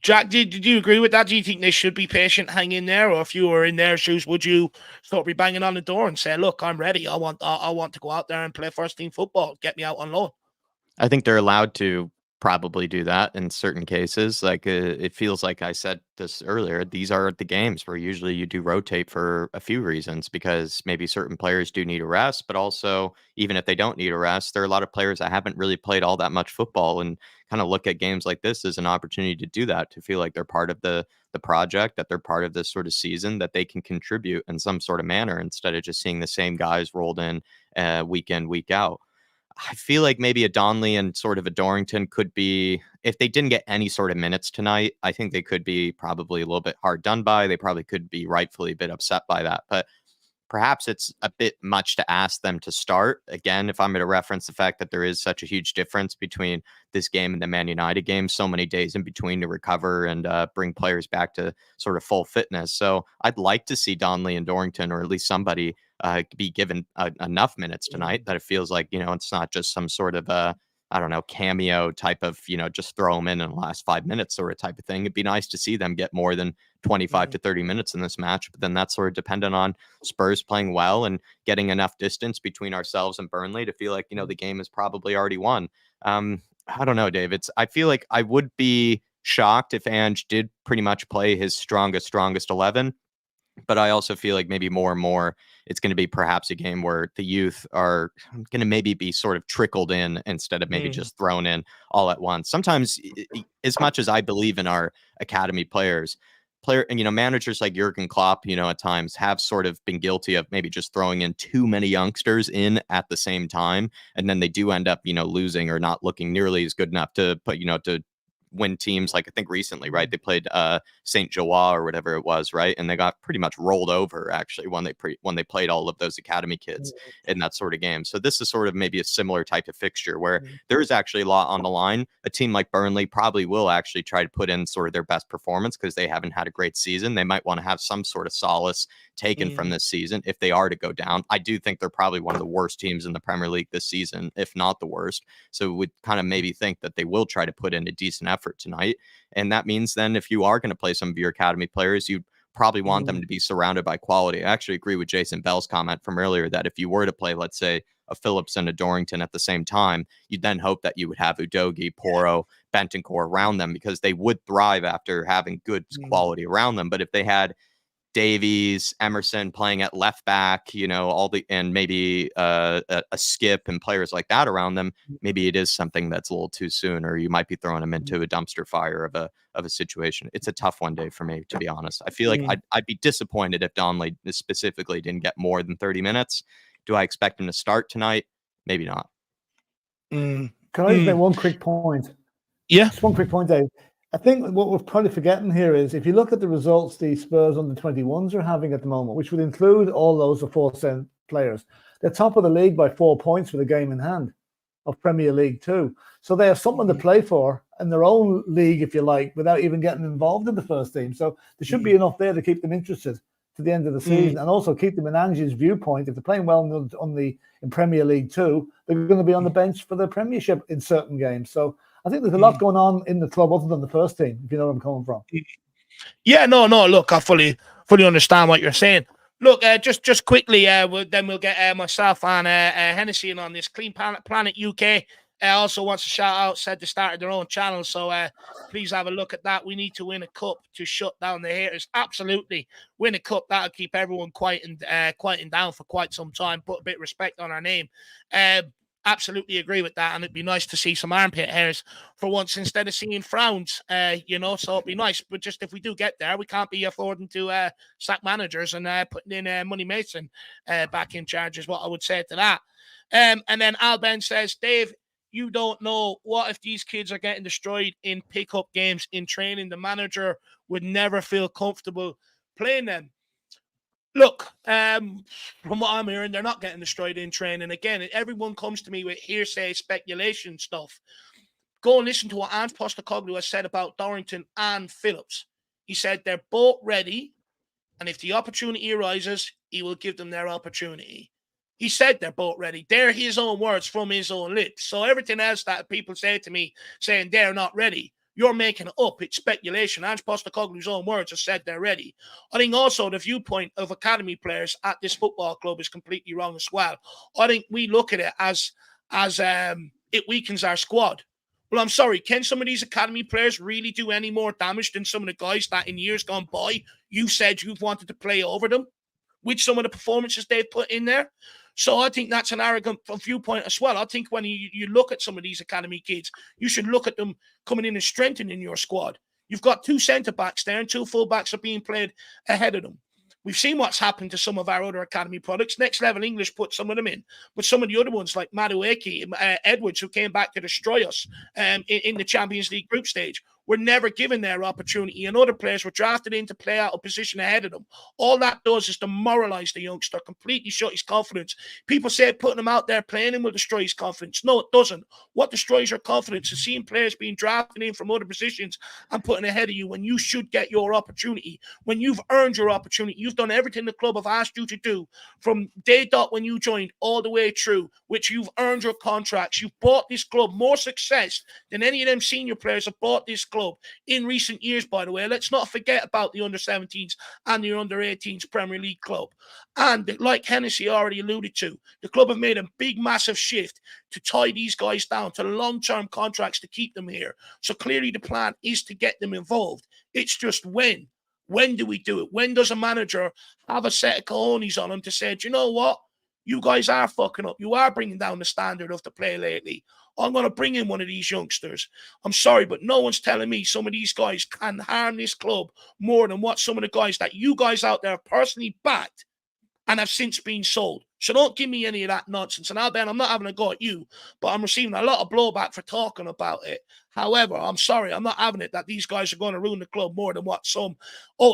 Jack, did you agree with that? Do you think they should be patient, hang in there, or if you were in their shoes, would you sort of be banging on the door and say, "Look, I'm ready. I want to go out there and play first team football. Get me out on loan." I think they're allowed to probably do that in certain cases. Like it feels like I said this earlier. These are the games where usually you do rotate for a few reasons, because maybe certain players do need a rest, but also even if they don't need a rest, there are a lot of players that haven't really played all that much football and kind of look at games like this as an opportunity to do that, to feel like they're part of the project, that they're part of this sort of season, that they can contribute in some sort of manner instead of just seeing the same guys rolled in week in, week out. I feel like maybe a Donnelly and sort of a Dorrington could be, if they didn't get any sort of minutes tonight, I think they could be probably a little bit hard done by. They probably could be rightfully a bit upset by that. But perhaps it's a bit much to ask them to start. Again, if I'm going to reference the fact that there is such a huge difference between this game and the Man United game, so many days in between to recover and bring players back to sort of full fitness. So I'd like to see Donnelly and Dorrington, or at least somebody, be given enough minutes tonight that it feels like, it's not just some sort of I don't know, cameo type of, just throw them in the last 5 minutes sort of type of thing. It'd be nice to see them get more than 25 to 30 minutes in this match, but then that's sort of dependent on Spurs playing well and getting enough distance between ourselves and Burnley to feel like, the game is probably already won. I don't know, Dave. I feel like I would be shocked if Ange did pretty much play his strongest 11. But I also feel like maybe more and more it's going to be perhaps a game where the youth are going to maybe be sort of trickled in instead of maybe just thrown in all at once. Sometimes, as much as I believe in our academy players, managers like Jurgen Klopp, at times have sort of been guilty of maybe just throwing in too many youngsters in at the same time. And then they do end up, losing or not looking nearly as good enough to put, to win teams. Like I think recently, right, they played Saint Joie or whatever it was, right, and they got pretty much rolled over actually when they played all of those academy kids in that sort of game. So this is sort of maybe a similar type of fixture where there is actually a lot on the line. A team like Burnley probably will actually try to put in sort of their best performance because they haven't had a great season. They might want to have some sort of solace taken from this season if they are to go down. I do think they're probably one of the worst teams in the Premier League this season, if not the worst. So would kind of maybe think that they will try to put in a decent effort tonight. And that means then if you are going to play some of your academy players, you probably want them to be surrounded by quality. I actually agree with Jason Bell's comment from earlier that if you were to play, let's say, a Phillips and a Dorrington at the same time, you'd then hope that you would have Udogie, Porro, Bentancur around them because they would thrive after having good quality around them. But if they had Davies, Emerson playing at left back, and maybe a Skip and players like that around them, maybe it is something that's a little too soon, or you might be throwing them into a dumpster fire of a situation. It's a tough one, Dave, for me, to be honest. I feel like I'd be disappointed if Donnelly specifically didn't get more than 30 minutes. Do I expect him to start tonight? Maybe not. Can I just make one quick point? Yeah. Just one quick point, Dave. I think what we're probably forgetting here is if you look at the results the Spurs under 21s are having at the moment, which would include all those aforesaid players, they're top of the league by 4 points with a game in hand of Premier League 2. So they have something to play for in their own league, if you like, without even getting involved in the first team. So there should be enough there to keep them interested to the end of the season and also keep them in Ange's viewpoint. If they're playing well in Premier League 2, they're going to be on the bench for the Premiership in certain games. So I think there's a lot going on in the club other than the first team, if you know where I'm coming from. Yeah, no, look, I fully understand what you're saying. Look, just quickly, then we'll get myself and Hennessy in on this. Clean Planet UK Also wants to shout out, said they started their own channel. So please have a look at that. We need to win a cup to shut down the haters. Absolutely. Win a cup. That'll keep everyone quieting down for quite some time. Put a bit of respect on our name. Absolutely agree with that. And it'd be nice to see some armpit hairs for once instead of seeing frowns, so it'd be nice. But just if we do get there, we can't be affording to sack managers and putting in Money Mason back in charge is what I would say to that. And then Al Ben says, Dave, you don't know what if these kids are getting destroyed in pickup games in training. The manager would never feel comfortable playing them. Look, from what I'm hearing, they're not getting destroyed in training. Again, everyone comes to me with hearsay, speculation stuff. Go and listen to what Ange Postecoglou has said about Dorrington and Phillips. He said they're both ready, and if the opportunity arises, he will give them their opportunity. He said they're both ready. They're his own words from his own lips. So everything else that people say to me saying they're not ready, you're making it up. It's speculation. Ange Postecoglou's own words have said they're ready. I think also the viewpoint of academy players at this football club is completely wrong as well. I think we look at it as it weakens our squad. Well, I'm sorry. Can some of these academy players really do any more damage than some of the guys that in years gone by you said you've wanted to play over them with some of the performances they've put in there? So I think that's an arrogant viewpoint as well. I think when you look at some of these academy kids, you should look at them coming in and strengthening your squad. You've got 2 centre-backs there and 2 full-backs are being played ahead of them. We've seen what's happened to some of our other academy products. Next Level English put some of them in. But some of the other ones like Madueke, Edwards, who came back to destroy us in the Champions League group stage, were never given their opportunity, and other players were drafted in to play out a position ahead of them. All that does is demoralize the youngster, completely shut his confidence. People say putting him out there playing him will destroy his confidence. No, it doesn't. What destroys your confidence is seeing players being drafted in from other positions and putting ahead of you when you should get your opportunity. When you've earned your opportunity, you've done everything the club have asked you to do from day dot when you joined all the way through, which you've earned your contracts. You've bought this club more success than any of them senior players have bought this club in recent years, by the way. Let's not forget about the under-17s and the under-18s Premier League club. And like Hennessy already alluded to, the club have made a big, massive shift to tie these guys down to long-term contracts to keep them here. So clearly the plan is to get them involved. It's just when. When do we do it? When does a manager have a set of cojones on him to say, do you know what? You guys are fucking up. You are bringing down the standard of the play lately. I'm going to bring in one of these youngsters. I'm sorry, but no one's telling me some of these guys can harm this club more than what some of the guys that you guys out there personally backed and have since been sold. So don't give me any of that nonsense. And Ben, I'm not having a go at you, but I'm receiving a lot of blowback for talking about it. However, I'm sorry, I'm not having it that these guys are going to ruin the club more than what some,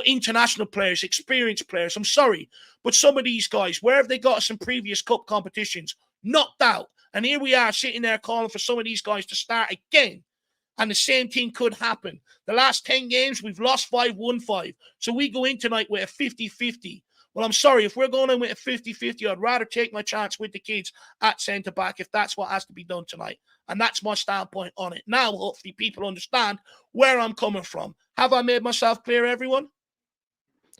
international players, experienced players. I'm sorry, but some of these guys, where have they got us in previous cup competitions? Knocked out. And here we are sitting there calling for some of these guys to start again. And the same thing could happen. The last 10 games, we've lost 5, won 5. So we go in tonight with a 50-50. Well, I'm sorry, if we're going in with a 50-50, I'd rather take my chance with the kids at centre-back if that's what has to be done tonight. And that's my standpoint on it. Now, hopefully, people understand where I'm coming from. Have I made myself clear, everyone?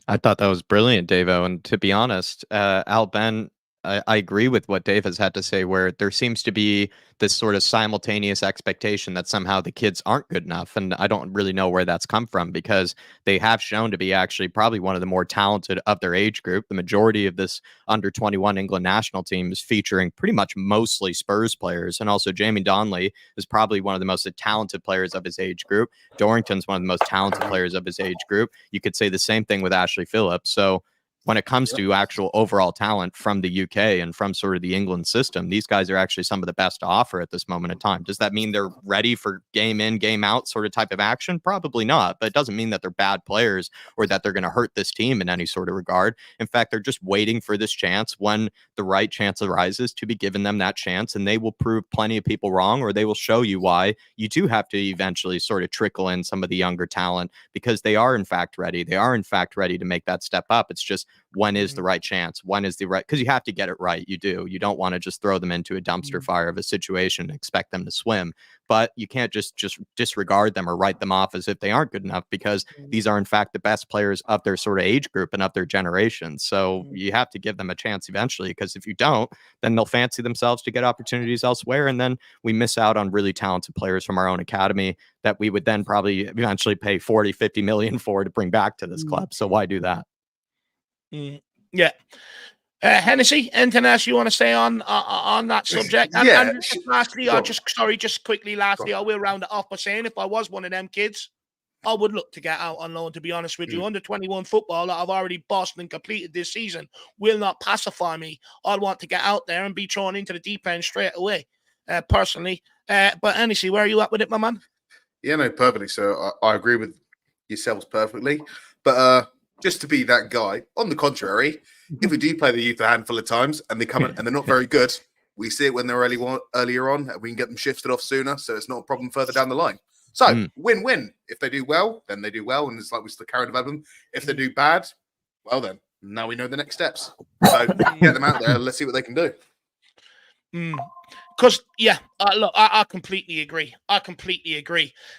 I thought that was brilliant, Davo. And to be honest, Al Ben, I agree with what Dave has had to say, where there seems to be this sort of simultaneous expectation that somehow the kids aren't good enough. And I don't really know where that's come from, because they have shown to be actually probably one of the more talented of their age group. The majority of this under-21 England national team is featuring pretty much mostly Spurs players. And also Jamie Donnelly is probably one of the most talented players of his age group. Dorrington's one of the most talented players of his age group. You could say the same thing with Ashley Phillips. So when it comes to actual overall talent from the UK and from sort of the England system, these guys are actually some of the best to offer at this moment in time. Does that mean they're ready for game in, game out sort of type of action? Probably not, but it doesn't mean that they're bad players or that they're going to hurt this team in any sort of regard. In fact, they're just waiting for this chance when the right chance arises to be given them that chance, and they will prove plenty of people wrong, or they will show you why you do have to eventually sort of trickle in some of the younger talent, because they are in fact ready. They are in fact ready to make that step up. It's just when is the right chance, when is the right, because you have to get it right. You don't want to just throw them into a dumpster fire of a situation and expect them to swim, but you can't just disregard them or write them off as if they aren't good enough, because these are in fact the best players of their sort of age group and of their generation. So you have to give them a chance eventually, because if you don't, then they'll fancy themselves to get opportunities elsewhere, and then we miss out on really talented players from our own academy that we would then probably eventually pay 40-50 million for to bring back to this club. So why do that? Yeah. Hennessy, anything else you want to say on that subject? Yeah. And just lastly, just quickly, I will round it off by saying, if I was one of them kids, I would look to get out on loan, to be honest with you. Under 21 football that I've already bossed and completed this season will not pacify me. I'd want to get out there and be thrown into the deep end straight away, personally. But Hennessy, where are you at with it, my man? Yeah, no, perfectly. So I agree with yourselves perfectly. But just to be that guy, on the contrary, if we do play the youth a handful of times and they come in and they're not very good, we see it when they're earlier on, and we can get them shifted off sooner, so it's not a problem further down the line. So win-win. If they do well, then they do well, and it's like we still carry development. If they do bad, well then, now we know the next steps. So get them out there. Let's see what they can do. Because, look, I completely agree.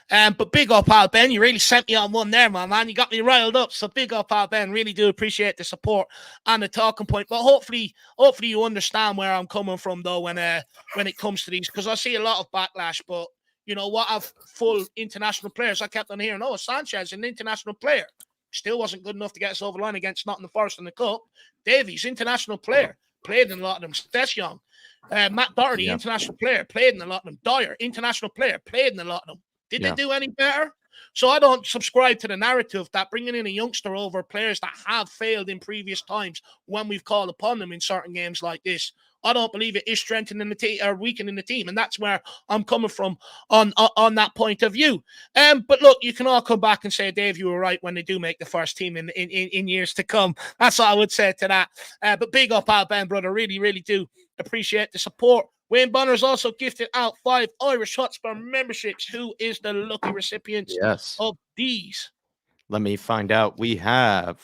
But big up, Al Ben. You really sent me on one there, my man. You got me riled up. So big up, Al Ben. Really do appreciate the support and the talking point. But hopefully you understand where I'm coming from, though, when it comes to these. Because I see a lot of backlash. But, you know what? I've full international players. I kept on hearing, Sanchez, an international player. Still wasn't good enough to get us over the line against Nottingham Forest in the Cup. Davies, international player. Played in a lot of them. Stess Young. Matt Doherty, international player, played in a lot of them. Dyer, international player, played in a lot of them. Did they do any better? So I don't subscribe to the narrative that bringing in a youngster over players that have failed in previous times when we've called upon them in certain games like this. I don't believe it is strengthening the team or weakening the team, and that's where I'm coming from on that point of view. But look, you can all come back and say, Dave, you were right when they do make the first team in years to come. That's what I would say to that. But big up, Al Ben, brother. Really, really do appreciate the support. Wayne Bonner's also gifted out 5 Irish Hotspur memberships. Who is the lucky recipient of these? Let me find out. We have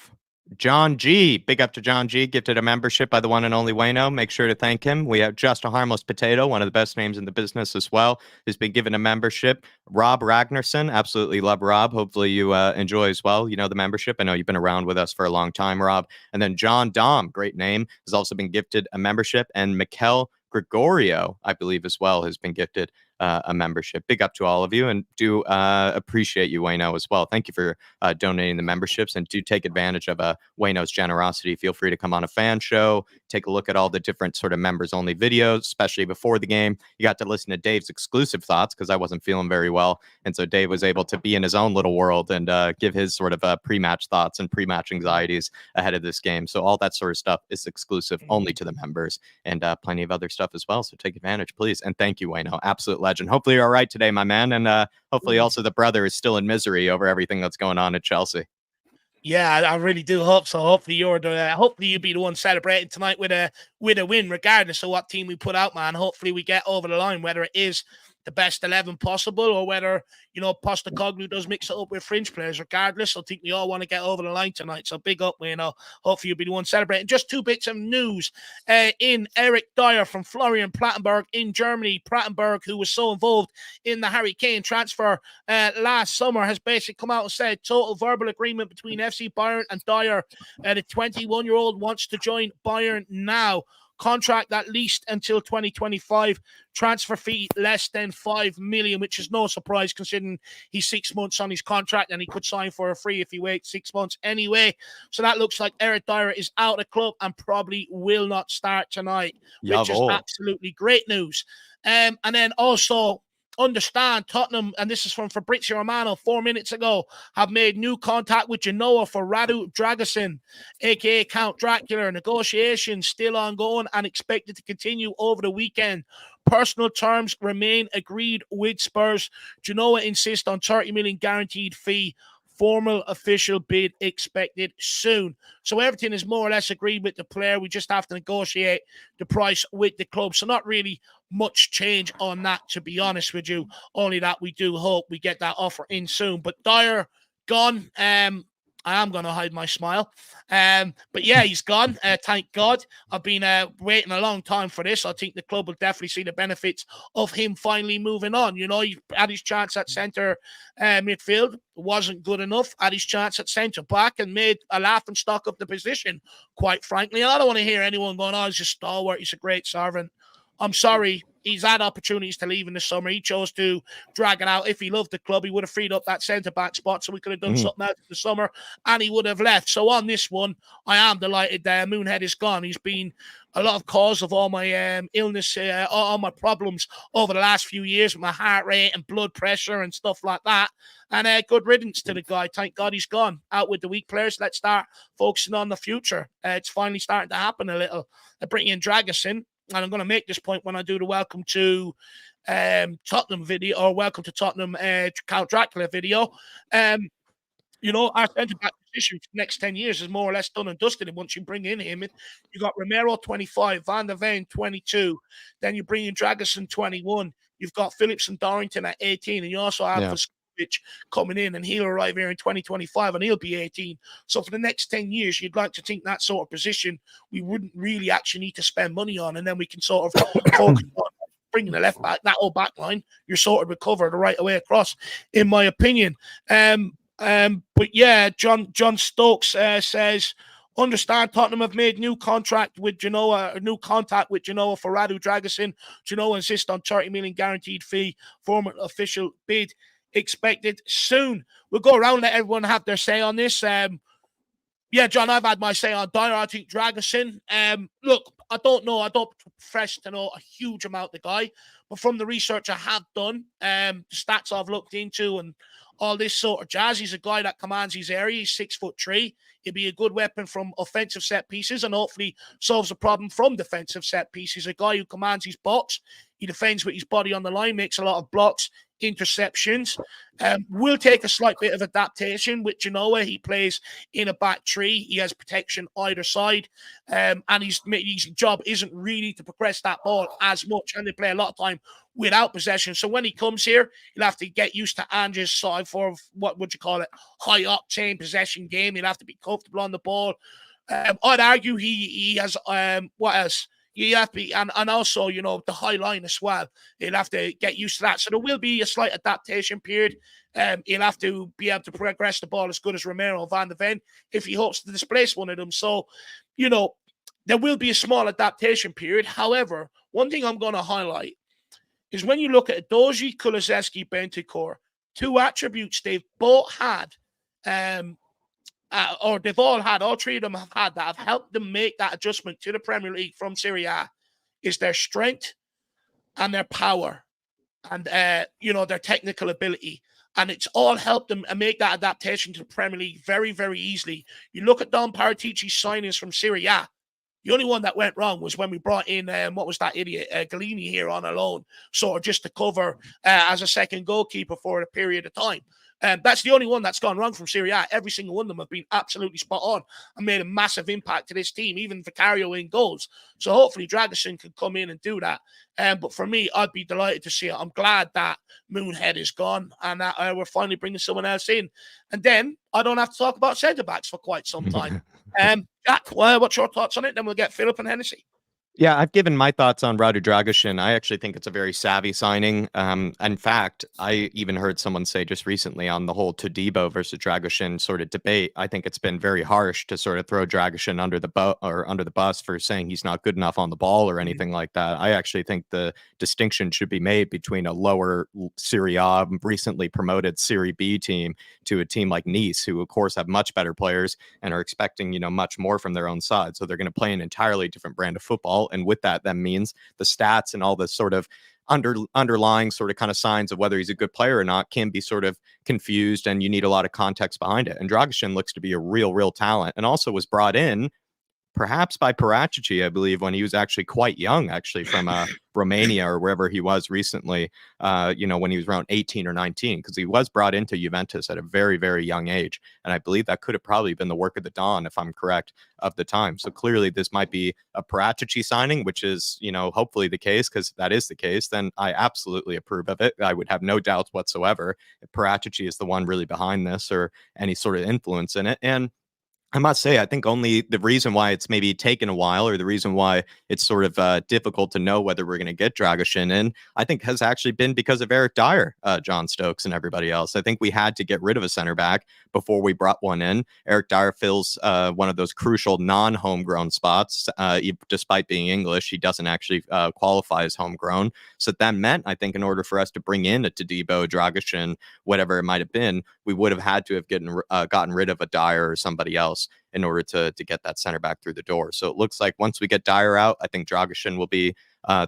John G. Big up to John G. Gifted a membership by the one and only Wayno. Make sure to thank him. We have Just a Harmless Potato, one of the best names in the business as well, who's been given a membership. Rob Ragnarsson. Absolutely love Rob. Hopefully you enjoy as well. You know the membership. I know you've been around with us for a long time, Rob. And then John Dom, great name, has also been gifted a membership. And Mikel Gregorio, I believe as well, has been gifted a membership. Big up to all of you, and do appreciate you, Wayno, as well. Thank you for donating the memberships, and do take advantage of Wayno's generosity. Feel free to come on a fan show, take a look at all the different sort of members only videos, especially before the game. You got to listen to Dave's exclusive thoughts because I wasn't feeling very well, and so Dave was able to be in his own little world and give his sort of pre-match thoughts and pre-match anxieties ahead of this game. So all that sort of stuff is exclusive only to the members, and plenty of other stuff as well. So take advantage, please. And thank you, Wayno. Absolute legend. Hopefully you're all right today, my man. And hopefully also the brother is still in misery over everything that's going on at Chelsea. Yeah, I really do hope so. Hopefully you'll be the one celebrating tonight with a win, regardless of what team we put out, man. Hopefully we get over the line, whether it is the best 11 possible or whether, Postecoglou does mix it up with fringe players. Regardless, I think we all want to get over the line tonight. So big up, hopefully you'll be the one celebrating. Just 2 bits of news in Eric Dyer from Florian Plettenberg in Germany. Plettenberg, who was so involved in the Harry Kane transfer last summer, has basically come out and said total verbal agreement between FC Bayern and Dyer. The 21-year-old wants to join Bayern now. Contract at least until 2025. Transfer fee less than 5 million, which is no surprise considering he's 6 months on his contract and he could sign for a free if he waits 6 months anyway. So that looks like Eric Dyer is out of the club and probably will not start tonight, which is absolutely great news. And then also understand Tottenham, and this is from Fabrizio Romano 4 minutes ago, have made new contact with Genoa for Radu Dragusin, aka Count Dracula. Negotiations still ongoing and expected to continue over the weekend. Personal terms remain agreed with Spurs. Genoa insist on 30 million guaranteed fee. Formal official bid expected soon. So everything is more or less agreed with the player. We just have to negotiate the price with the club. So not really much change on that, to be honest with you. Only that we do hope we get that offer in soon. But Dyer gone. I am going to hide my smile. But yeah, he's gone. Thank God. I've been waiting a long time for this. I think the club will definitely see the benefits of him finally moving on. You know, he had his chance at centre midfield, wasn't good enough. Had his chance at centre back and made a laughing stock of the position, quite frankly. I don't want to hear anyone going, oh, he's a stalwart, he's a great servant. I'm sorry. He's had opportunities to leave in the summer. He chose to drag it out. If he loved the club, he would have freed up that centre-back spot so we could have done something else in the summer, and he would have left. So on this one, I am delighted that Moonhead is gone. He's been a lot of cause of all my illness, all my problems over the last few years with my heart rate and blood pressure and stuff like that. And good riddance to the guy. Thank God he's gone. Out with the weak players. Let's start focusing on the future. It's finally starting to happen a little. Bringing in Dragusin. And I'm going to make this point when I do the welcome to Tottenham video, or welcome to Tottenham Count Dracula video. You know, our centre-back position for the next 10 years is more or less done and dusted. And once you bring in him, you got Romero 25, Van der Ven 22, then you bring in Dragusin 21. You've got Phillips and Dorrington at 18, and you also have coming in, and he'll arrive here in 2025 and he'll be 18. So for the next 10 years, you'd like to think that sort of position we wouldn't really actually need to spend money on, and then we can sort of focus on bringing the left back, that whole back line, you're sort of recovered right away across, in my opinion. But yeah, John Stokes says, understand Tottenham have made new contact with Genoa for Radu Dragusin. Genoa insist on 30 million guaranteed fee. Former official bid expected soon. We'll go around, let everyone have their say on this. Yeah, John, I've had my say on Dyer. I think Dragusin. Look, I don't know. I don't profess to know a huge amount the guy, but from the research I have done, the stats I've looked into and all this sort of jazz, he's a guy that commands his area. He's 6'3". He'd be a good weapon from offensive set pieces and hopefully solves a problem from defensive set pieces. A guy who commands his box. He defends with his body on the line, makes a lot of blocks, interceptions. Will take a slight bit of adaptation with Genoa. He plays in a back three. He has protection either side. And his job isn't really to progress that ball as much. And they play a lot of time without possession. So when he comes here, he'll have to get used to Ange's side for, what would you call it, high-octane possession game. He'll have to be comfortable on the ball. I'd argue he has, what else? You have to be, and also, you know, the high line as well. He'll have to get used to that. So there will be a slight adaptation period. He'll have to be able to progress the ball as good as Romero and Van der Ven if he hopes to displace one of them. So, you know, there will be a small adaptation period. However, one thing I'm going to highlight is when you look at Doji, Kulusevski, Bentancur, two attributes they've both had, or they've all had, all three of them have had that have helped them make that adjustment to the Premier League from Serie A, is their strength and their power and, you know, their technical ability. And it's all helped them make that adaptation to the Premier League very, very easily. You look at Don Paratici's signings from Serie A. The only one that went wrong was when we brought in, what was that idiot, Galini here on a loan, sort of just to cover as a second goalkeeper for a period of time. That's the only one that's gone wrong from Serie A. Every single one of them have been absolutely spot on and made a massive impact to this team, even Vicario in goals. So hopefully Dragusin can come in and do that. But for me, I'd be delighted to see it. I'm glad that Moonhead is gone and that we're finally bringing someone else in. And then I don't have to talk about centre-backs for quite some time. Jack, what's your thoughts on it? Then we'll get Philip and Hennessy. Yeah, I've given my thoughts on Radu Dragusin. I actually think it's a very savvy signing. In fact, I even heard someone say just recently on the whole Todibo versus Dragusin sort of debate, I think it's been very harsh to sort of throw Dragusin under the bus for saying he's not good enough on the ball or anything like that. I actually think the distinction should be made between a lower Serie A, recently promoted Serie B team to a team like Nice, who of course have much better players and are expecting, you know, much more from their own side. So they're going to play an entirely different brand of football. And with that means the stats and all the sort of underlying sort of kind of signs of whether he's a good player or not can be sort of confused, and you need a lot of context behind it. And Dragusin looks to be a real talent, and also was brought in perhaps by Paratici, I believe, when he was actually quite young, actually from Romania or wherever he was recently, when he was around 18 or 19, because he was brought into Juventus at a very, very young age. And I believe that could have probably been the work of the dawn, if I'm correct, of the time. So clearly this might be a Paratici signing, which is, hopefully the case, because if that is the case, then I absolutely approve of it. I would have no doubts whatsoever if Paratici is the one really behind this or any sort of influence in it. And I must say, I think only the reason why it's maybe taken a while, or the reason why it's sort of difficult to know whether we're going to get Dragusin in, I think has actually been because of Eric Dyer, John Stokes, and everybody else. I think we had to get rid of a center back before we brought one in. Eric Dyer fills one of those crucial non-homegrown spots. Despite being English, he doesn't actually qualify as homegrown. So that meant, I think, in order for us to bring in a Todibo, Dragusin, whatever it might have been, we would have had to have gotten rid of a Dyer or somebody else in order to get that center back through the door. So it looks like once we get Dyer out, I think Dragusin will be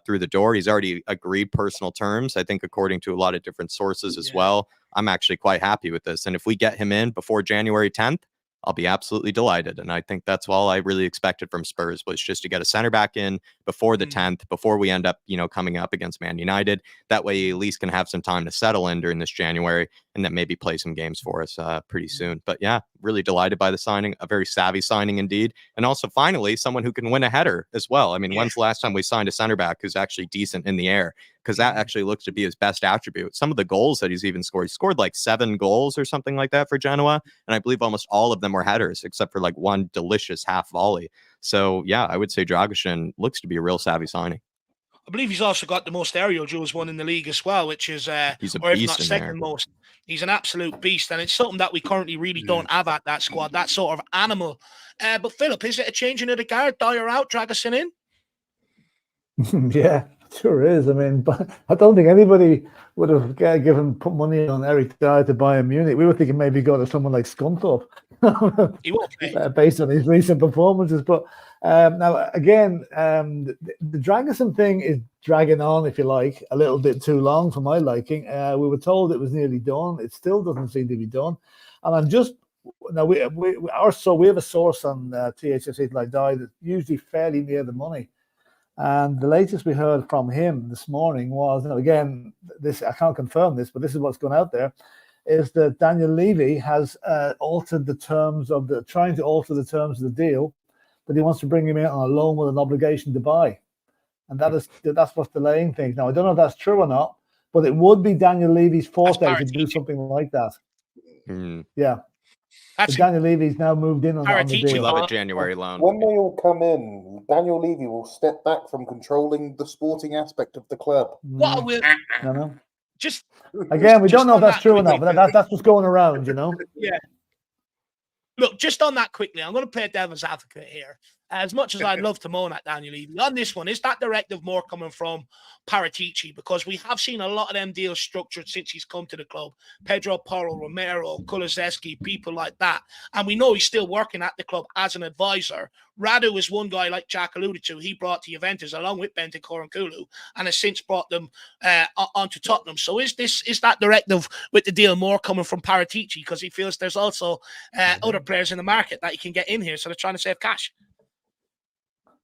through the door. He's already agreed personal terms, I think, according to a lot of different sources as well. I'm actually quite happy with this. And if we get him in before January 10th, I'll be absolutely delighted. And I think that's all I really expected from Spurs, was just to get a center back in before the 10th, before we end up, coming up against Man United. That way, he at least can have some time to settle in during this January and then maybe play some games for us pretty soon. But yeah, really delighted by the signing, a very savvy signing indeed. And also, finally, someone who can win a header as well. I mean, when's the last time we signed a center back who's actually decent in the air? Because that actually looks to be his best attribute. Some of the goals that he's even scored, he scored like 7 goals or something like that for Genoa. And I believe almost all of them were headers, except for like one delicious half volley. So yeah, I would say Dragusin looks to be a real savvy signing. I believe he's also got the most aerial duels won in the league as well, which is, He's a or if beast not in second there. most. He's an absolute beast, and it's something that we currently really don't have at that squad, that sort of animal. But Philip, is it a changing of the guard? Dyer out, Dragusin in? Yeah, sure is. I mean, but I don't think anybody would have put money on Eric Dyer to Bayern Munich. We were thinking maybe go to someone like Scunthorpe He won't play. based on his recent performances. But now, again, the Dragusin thing is dragging on, if you like, a little bit too long for my liking. We were told it was nearly done. It still doesn't seem to be done. And I'm just now we have a source on THFC like Die that's usually fairly near the money. And the latest we heard from him this morning was, again, this I can't confirm this, but this is what's gone out there, is that Daniel Levy has trying to alter the terms of the deal, but he wants to bring him in on a loan with an obligation to buy. And that's what's delaying things. Now, I don't know if that's true or not, but it would be Daniel Levy's forte to do something like that. Yeah. So Daniel Levy's now moved in on the deal. We love a January loan. When they all come in, Daniel Levy will step back from controlling the sporting aspect of the club. What will No. just Again, we don't know if that's true or not, but that's what's going around, Yeah. Look, just on that quickly, I'm going to play devil's advocate here. As much as I'd love to moan at Daniel Levy, on this one, is that directive more coming from Paratici? Because we have seen a lot of them deals structured since he's come to the club. Pedro Porro, Romero, Kulusevski, people like that. And we know he's still working at the club as an advisor. Radu is one guy, like Jack alluded to, he brought to Juventus along with Bentancur and Kulu, and has since brought them onto Tottenham. So is that directive with the deal more coming from Paratici because he feels there's also other players in the market that he can get in here, so they're trying to save cash?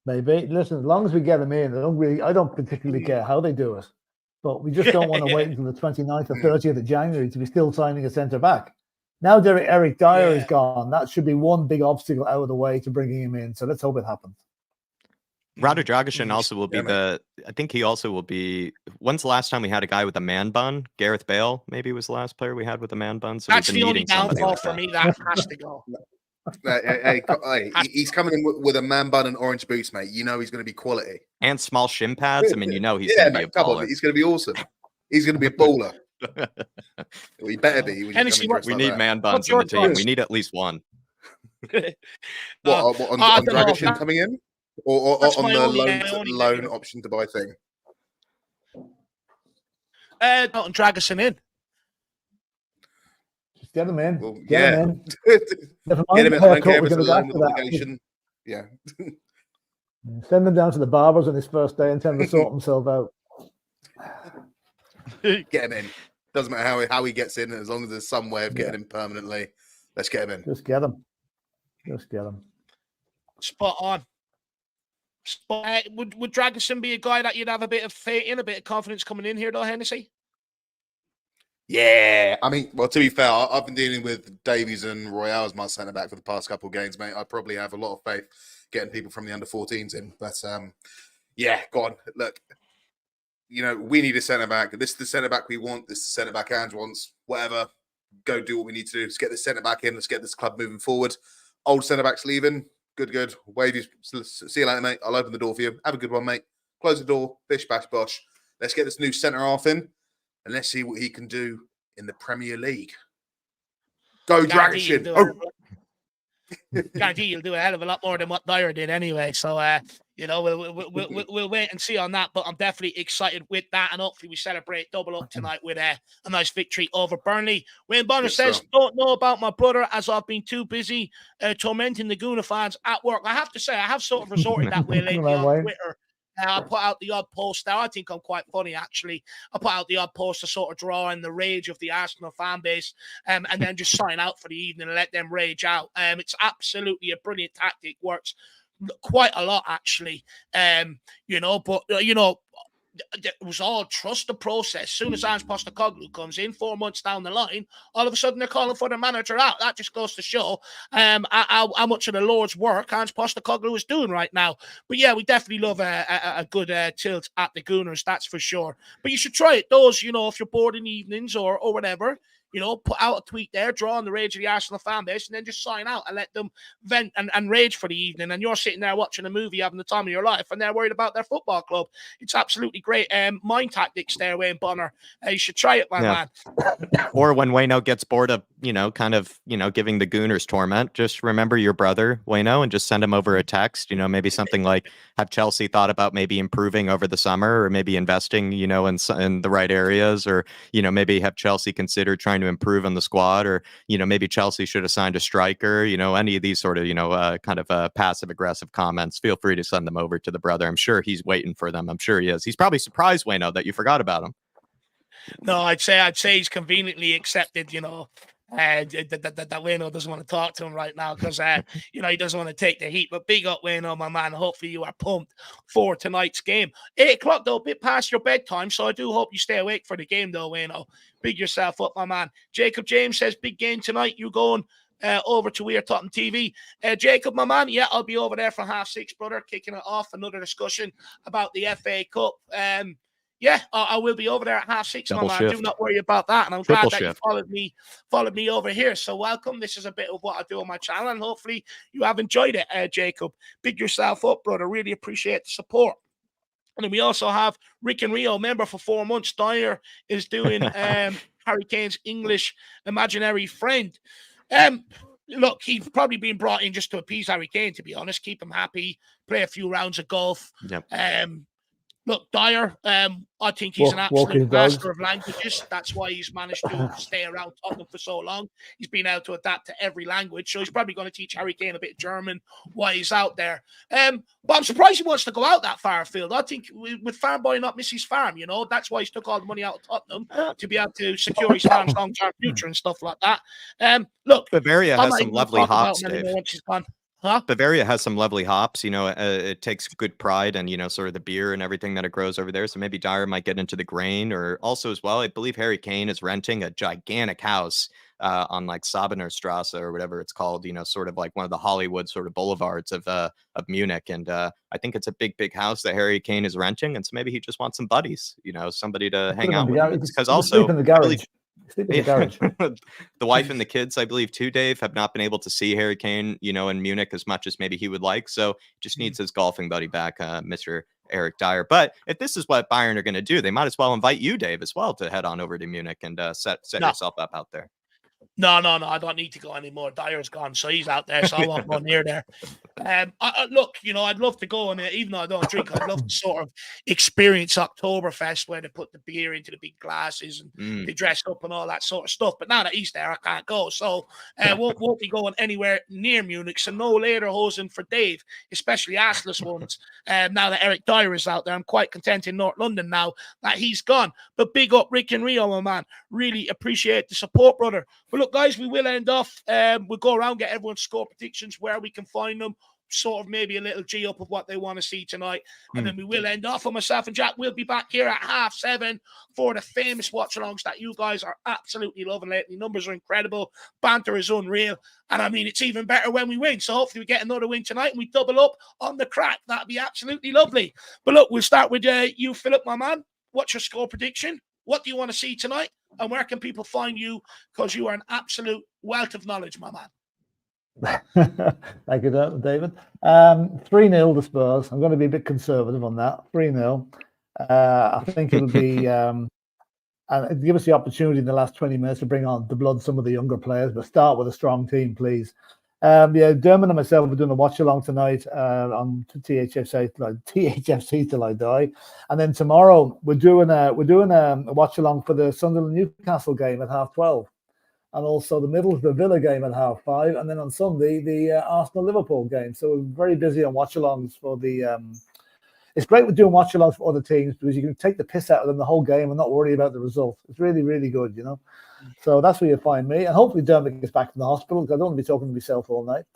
Maybe. Listen, as long as we get them in, I don't particularly care how they do it, but we just don't want to wait until the 29th or 30th of January to be still signing a centre back. Now Eric Dyer is gone. That should be one big obstacle out of the way to bringing him in. So let's hope it happens. Radu Dragusin also will be I think he also will be. When's the last time we had a guy with a man bun? Gareth Bale maybe was the last player we had with a man bun. So that's the only downfall for me. That has to go. He's coming in with a man bun and orange boots, mate. You know he's going to be quality. And small shin pads. I mean, he's going to be a baller. He's going to be awesome. He's going to be a baller. Well, he better be. We need man buns in the team. We need at least one. On Dragusin coming in? Or on the loan option to buy thing? On Dragusin in. Just get him in. Well, get him in. Get him in. I don't care if it's a loan with obligation. Yeah. Send him down to the barbers on his first day and tell him to sort himself out. Get him in. Doesn't matter how he gets in, as long as there's some way of getting him permanently. Let's get him in. Just get him. Just get him. Spot on. But would Dragusin be a guy that you'd have a bit of faith in, a bit of confidence coming in here, though, Hennessy? Yeah, I mean, well, to be fair, I've been dealing with Davies and Royale as my centre back for the past couple of games, mate. I probably have a lot of faith getting people from the under 14s in, but yeah, go on. Look, you know, we need a centre back. This is the centre back we want. This is the centre back Ange wants. Whatever, go do what we need to do. Let's get this centre back in. Let's get this club moving forward. Old centre back's leaving. Good. Wave you. See you later, mate. I'll open the door for you. Have a good one, mate. Close the door. Bish, bash, bosh. Let's get this new centre half in. And let's see what he can do in the Premier League. Go Dragusin! Guarantee you'll do a hell of a lot more than what Dyer did anyway. So, you know, we'll wait and see on that. But I'm definitely excited with that. And hopefully we celebrate double up tonight with a nice victory over Burnley. Wayne Bonner says, don't know about my brother as I've been too busy tormenting the Gooner fans at work. I have to say, I have sort of resorted that way lately on Twitter. I put out the odd post there. I think I'm quite funny, actually. I put out the odd post to sort of draw in the rage of the Arsenal fan base and then just sign out for the evening and let them rage out. It's absolutely a brilliant tactic. Works quite a lot, actually. You know, but, you know, it was all trust the process. As soon as Ange Postecoglou comes in 4 months down the line, all of a sudden they're calling for the manager out. That just goes to show how much of the Lord's work Ange Postecoglou is doing right now. But yeah, we definitely love a good tilt at the Gooners, that's for sure. But you should try it. Those, you know, if you're bored in the evenings or whatever, you know, put out a tweet there, draw on the rage of the Arsenal fan base, and then just sign out and let them vent and rage for the evening. And you're sitting there watching a movie, having the time of your life, and they're worried about their football club. It's absolutely great. Mind tactics there, Wayne Bonner. You should try it, my man. Or when Wayno gets bored of, you know, kind of, you know, giving the Gooners torment, just remember your brother, Wayno, and just send him over a text. You know, maybe something like, have Chelsea thought about maybe improving over the summer, or maybe investing, you know, in the right areas, or, you know, maybe have Chelsea consider trying to improve on the squad, or, you know, maybe Chelsea should have signed a striker, you know, any of these sort of, you know, kind of passive aggressive comments. Feel free to send them over to the brother. I'm sure he's waiting for them. I'm sure he is. He's probably surprised, Wayno, that you forgot about him. No, I'd say he's conveniently accepted, you know, that Wayno doesn't want to talk to him right now because, you know, he doesn't want to take the heat. But big up, Wayno, my man. Hopefully you are pumped for tonight's game. 8 o'clock, though, a bit past your bedtime, so I do hope you stay awake for the game, though, Wayno. Big yourself up, my man. Jacob James says, big game tonight. You going over to We're Tottenham TV. Jacob, my man, yeah, I'll be over there for 6:30, brother, kicking it off. Another discussion about the FA Cup. Yeah, I will be over there at 6:30, my man. Shift. Do not worry about that. And I'm Triple glad that shift. you followed me over here. So welcome. This is a bit of what I do on my channel, and hopefully you have enjoyed it, Jacob. Big yourself up, brother. Really appreciate the support. And then we also have Rick and Rio, member for 4 months. Dyer is doing Harry Kane's English imaginary friend. Look, he's probably been brought in just to appease Harry Kane, to be honest. Keep him happy, play a few rounds of golf. Yep. Look, Dyer, I think he's an absolute master of languages. That's why he's managed to stay around Tottenham for so long. He's been able to adapt to every language. So he's probably going to teach Harry Kane a bit of German while he's out there. But I'm surprised he wants to go out that far afield. I think with farm boy not miss his farm, you know, that's why he's took all the money out of Tottenham to be able to secure his farm's long-term future and stuff like that. Look, Bavaria has some lovely hops, Dave. Huh? Bavaria has some lovely hops. You know, it takes good pride in, you know, sort of the beer and everything that it grows over there. So maybe Dyer might get into the grain, or also as well, I believe Harry Kane is renting a gigantic house on like Sabenerstrasse or whatever it's called, you know, sort of like one of the Hollywood sort of boulevards of Munich. And I think it's a big house that Harry Kane is renting. And so maybe he just wants some buddies, you know, somebody to hang out with. Because also, in the garage. The wife and the kids, I believe, too, Dave, have not been able to see Harry Kane, you know, in Munich as much as maybe he would like. So just needs his golfing buddy back, Mr. Eric Dyer. But if this is what Bayern are going to do, they might as well invite you, Dave, as well, to head on over to Munich and set yourself up out there. No, I don't need to go anymore. Dyer's gone, so he's out there, so I won't go near there. Look, you know, I'd love to go, and even though I don't drink, I'd love to sort of experience Oktoberfest, where they put the beer into the big glasses and they dress up and all that sort of stuff. But now that he's there, I can't go, so won't be going anywhere near Munich. So no later hosing for Dave, especially assless ones. Now that Eric Dyer is out there, I'm quite content in North London now that he's gone. But big up Rick and Rio, my man. Really appreciate the support, brother. But look, guys, we will end off. We'll go around, get everyone's score predictions, where we can find them, sort of maybe a little G up of what they want to see tonight. And then we will end off. And myself and Jack will be back here at 7:30 for the famous watch-alongs that you guys are absolutely loving lately. Numbers are incredible. Banter is unreal. And I mean, it's even better when we win. So hopefully we get another win tonight and we double up on the crack. That'd be absolutely lovely. But look, we'll start with you, Philip, my man. What's your score prediction? What do you want to see tonight? And where can people find you? Because you are an absolute wealth of knowledge, my man. Thank you, David. 3-0 the Spurs. I'm going to be a bit conservative on that. 3-0. I think it'll be and give us the opportunity in the last 20 minutes to bring on the blood some of the younger players, but start with a strong team, please. Dermot and myself are doing a watch along tonight on THFC till I die, and then tomorrow we're doing a watch along for the Sunderland Newcastle game at 12:30, and also the Middlesbrough Villa game at 5:30, and then on Sunday the Arsenal Liverpool game. So we're very busy on watch alongs for the. It's great with doing watch alongs for other teams because you can take the piss out of them the whole game and not worry about the result. It's really, really good, you know. So that's where you find me. And hopefully Dermot gets back from the hospital because I don't want to be talking to myself all night.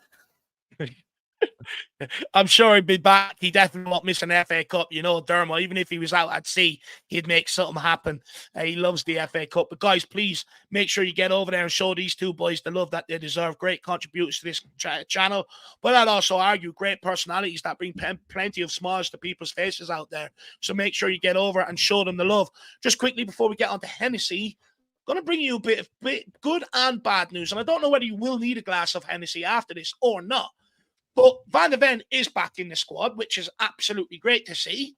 I'm sure he'd be back. He definitely won't miss an FA Cup. You know, Dermot, even if he was out at sea, he'd make something happen. He loves the FA Cup. But guys, please make sure you get over there and show these two boys the love that they deserve. Great contributors to this channel. But I'd also argue great personalities that bring plenty of smiles to people's faces out there. So make sure you get over and show them the love. Just quickly before we get on to Hennessy, going to bring you a bit of good and bad news. And I don't know whether you will need a glass of Hennessy after this or not. But Van de Ven is back in the squad, which is absolutely great to see.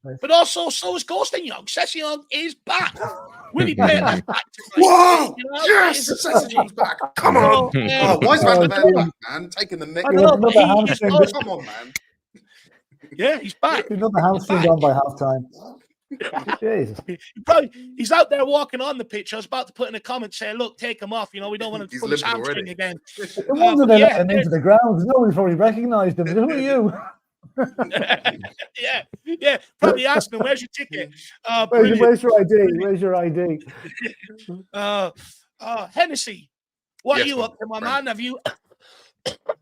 Nice. But also, so is Ghostin Young. Sessi Young is back. Will he play left back? Whoa! You know? Yes! Sessi Young's back. Come on! Why is Van de Ven back, man? Taking the mick. Come on, man. Yeah, he's back. Another hamstring on by halftime. Jesus. He's out there walking on the pitch. I was about to put in a comment saying, look, take him off. You know, we don't want him to pull his hamstring again. It wasn't into the ground. Nobody's probably recognised him. Who are you? yeah. Probably asking him, where's your ticket? Where's your ID? Where's your ID? Hennessy, what are you up to, my man?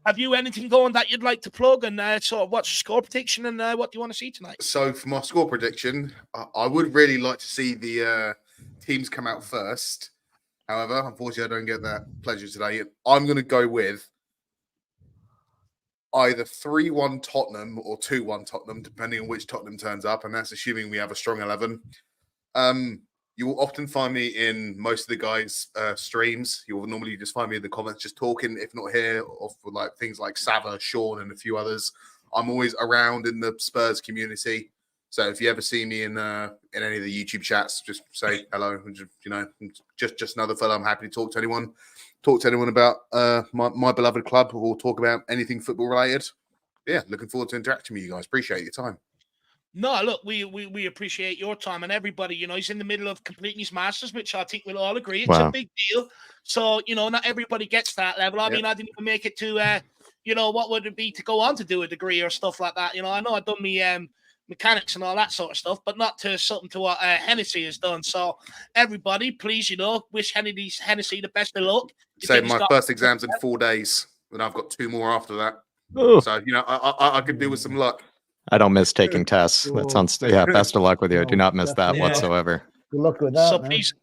Have you anything going that you'd like to plug, and sort of what's your score prediction, and what do you want to see tonight? So for my score prediction, I would really like to see the teams come out first. However, unfortunately, I don't get that pleasure today. I'm going to go with either 3-1 Tottenham or 2-1 Tottenham, depending on which Tottenham turns up, and that's assuming we have a strong 11. You will often find me in most of the guys' streams. You will normally just find me in the comments just talking, if not here, or for like things like Sava, Sean, and a few others. I'm always around in the Spurs community. So if you ever see me in any of the YouTube chats, just say hello. You know, just another fellow. I'm happy to talk to anyone. Talk to anyone about my beloved club, or talk about anything football related. Yeah, looking forward to interacting with you guys. Appreciate your time. No, look, we appreciate your time, and everybody, you know, he's in the middle of completing his masters, which I think we'll all agree it's a big deal. So, you know, not everybody gets that level. I mean, I didn't even make it to, you know, what would it be to go on to do a degree or stuff like that? You know, I know I've done me mechanics and all that sort of stuff, but not to something to what Hennessy has done. So, everybody, please, you know, wish Hennessy the best of luck. Say my first exam's in 4 days, and I've got 2 more after that. Ooh. So, you know, I could do with some luck. I don't miss taking tests. That sounds, best of luck with you. I do not miss that whatsoever. Good luck with that. So please,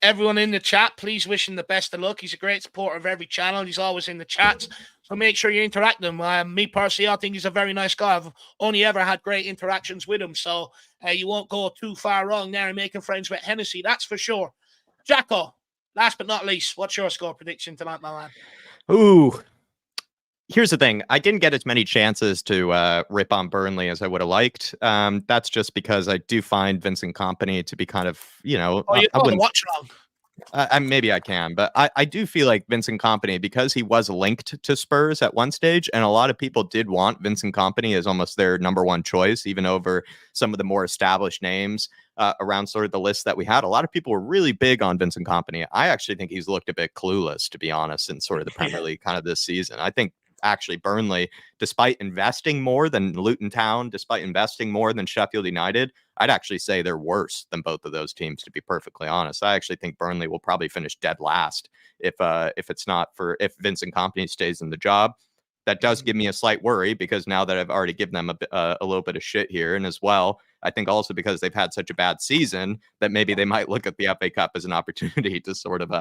everyone in the chat, please wish him the best of luck. He's a great supporter of every channel. He's always in the chats. So make sure you interact with him. Me personally, I think he's a very nice guy. I've only ever had great interactions with him. So you won't go too far wrong there in making friends with Hennessy. That's for sure. Jacko, last but not least, what's your score prediction tonight, my man? Ooh. Here's the thing. I didn't get as many chances to rip on Burnley as I would have liked. That's just because I do find Vincent Kompany to be kind of, you know... Oh, you don't watch long. Maybe I can, but I do feel like Vincent Kompany, because he was linked to Spurs at one stage, and a lot of people did want Vincent Kompany as almost their number one choice, even over some of the more established names around sort of the list that we had. A lot of people were really big on Vincent Kompany. I actually think he's looked a bit clueless, to be honest, in sort of the Premier League kind of this season. I think actually Burnley, despite investing more than Luton Town, despite investing more than Sheffield United, I'd actually say they're worse than both of those teams, to be perfectly honest. I actually think Burnley will probably finish dead last if Vincent Kompany stays in the job. that does give me a slight worry, because now that I've already given them a little bit of shit here, and as well, I think also because they've had such a bad season that maybe they might look at the FA Cup as an opportunity to sort of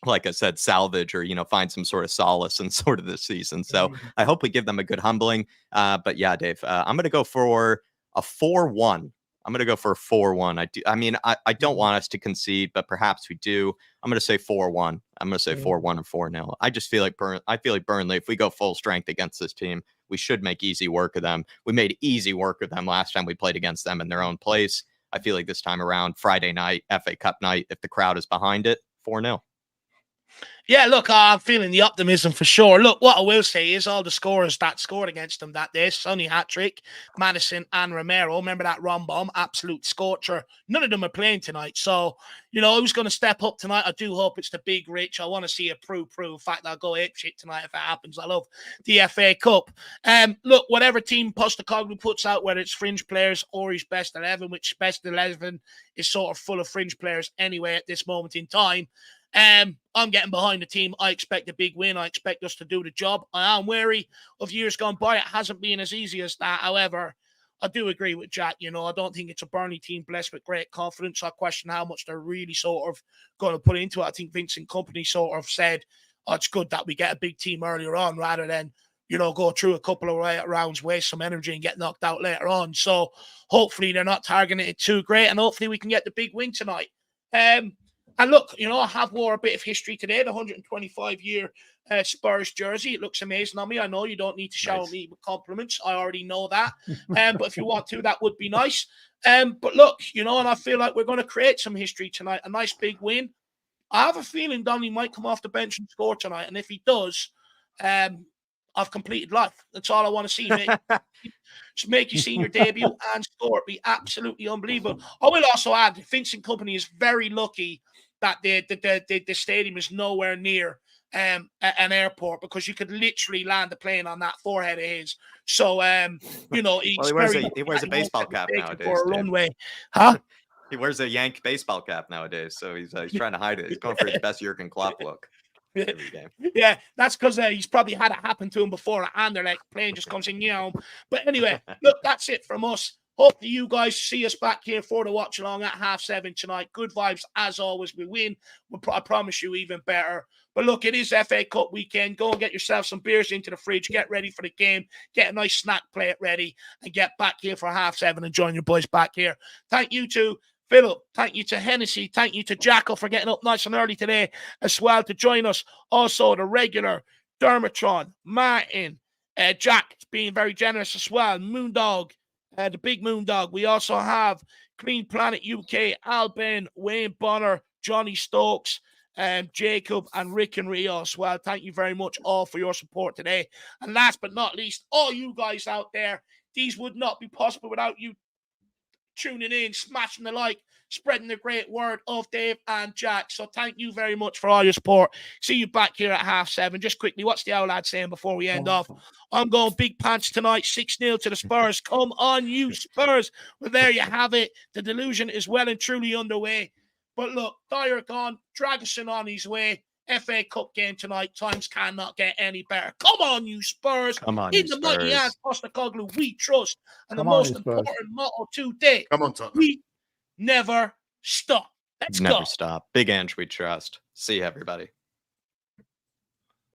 like I said, salvage or, find some sort of solace in sort of this season. So I hope we give them a good humbling. But yeah, Dave, I'm going to go for a 4-1. I'm going to go for a 4-1. I don't want us to concede, but perhaps we do. I'm going to say 4-1. I'm going to say 4-1 or 4-0. I just feel like Burnley, if we go full strength against this team, we should make easy work of them. We made easy work of them last time we played against them in their own place. I feel like this time around, Friday night, FA Cup night, if the crowd is behind it, 4-0. Yeah, look, I'm feeling the optimism for sure. Look, what I will say is all the scorers that scored against them that day, Sonny hat-trick, Madison and Romero, remember that Ron bomb, absolute scorcher. None of them are playing tonight. So, who's going to step up tonight? I do hope it's the big Rich. I want to see a prove. In fact, I'll go ape shit tonight if it happens. I love the FA Cup. Look, whatever team Postecoglou puts out, whether it's fringe players or his best 11, which best 11 is sort of full of fringe players anyway at this moment in time. I'm getting behind the team. I expect a big win. I expect us to do the job. I am wary of years gone by. It hasn't been as easy as that. However, I do agree with Jack. I don't think it's a Burnley team blessed with great confidence. I question how much they're really sort of going to put into it. I think Vincent Kompany sort of said, it's good that we get a big team earlier on rather than, go through a couple of rounds, waste some energy and get knocked out later on. So hopefully they're not targeting it too great, and hopefully we can get the big win tonight. And look, I have wore a bit of history today, the 125-year Spurs jersey. It looks amazing on me. I know you don't need to shower me with compliments. I already know that. But if you want to, that would be nice. But look, and I feel like we're going to create some history tonight. A nice big win. I have a feeling Donny might come off the bench and score tonight. And if he does, I've completed life. That's all I want to see, mate. Just make your senior debut and score. It'd be absolutely unbelievable. I will also add, Vincent Kompany is very lucky that the stadium is nowhere near an airport, because you could literally land a plane on that forehead of his. So, he wears a baseball cap nowadays for a runway, huh? He wears a Yank baseball cap nowadays, so he's trying to hide it. He's going for his best Jurgen Klopp look. Yeah, that's because he's probably had it happen to him before, and they're like, plane just comes in, But anyway, look, that's it from us. Hope that you guys see us back here for the watch along at 7:30 tonight. Good vibes as always. We win. I promise you, even better. But look, it is FA Cup weekend. Go and get yourself some beers into the fridge. Get ready for the game. Get a nice snack plate ready, and get back here for 7:30 and join your boys back here. Thank you to Philip, thank you to Hennessy, thank you to Jackal for getting up nice and early today as well to join us. Also, the regular Dermatron, Martin, Jack being very generous as well. Moondog, the big Moondog. We also have Clean Planet UK, Alban, Wayne Bonner, Johnny Stokes, Jacob, and Rick and Rio as well. Thank you very much all for your support today. And last but not least, all you guys out there, these would not be possible without you tuning in, smashing the like, spreading the great word of Dave and Jack. So thank you very much for all your support. See you back here at 7:30. Just quickly, what's the owl lad saying before we end off? I'm going big pants tonight, 6-0 to the Spurs. Come on, you Spurs. Well, there you have it. The delusion is well and truly underway. But look, Dyer gone, Dragusin on his way. FA Cup game tonight. Times cannot get any better. Come on, you Spurs. Come on, in you the mighty hands, Postecoglou, we trust. And the most important motto today, Come on, Tottenham. we never stop. Let's go. Never stop. Big Ange, we trust. See you, everybody.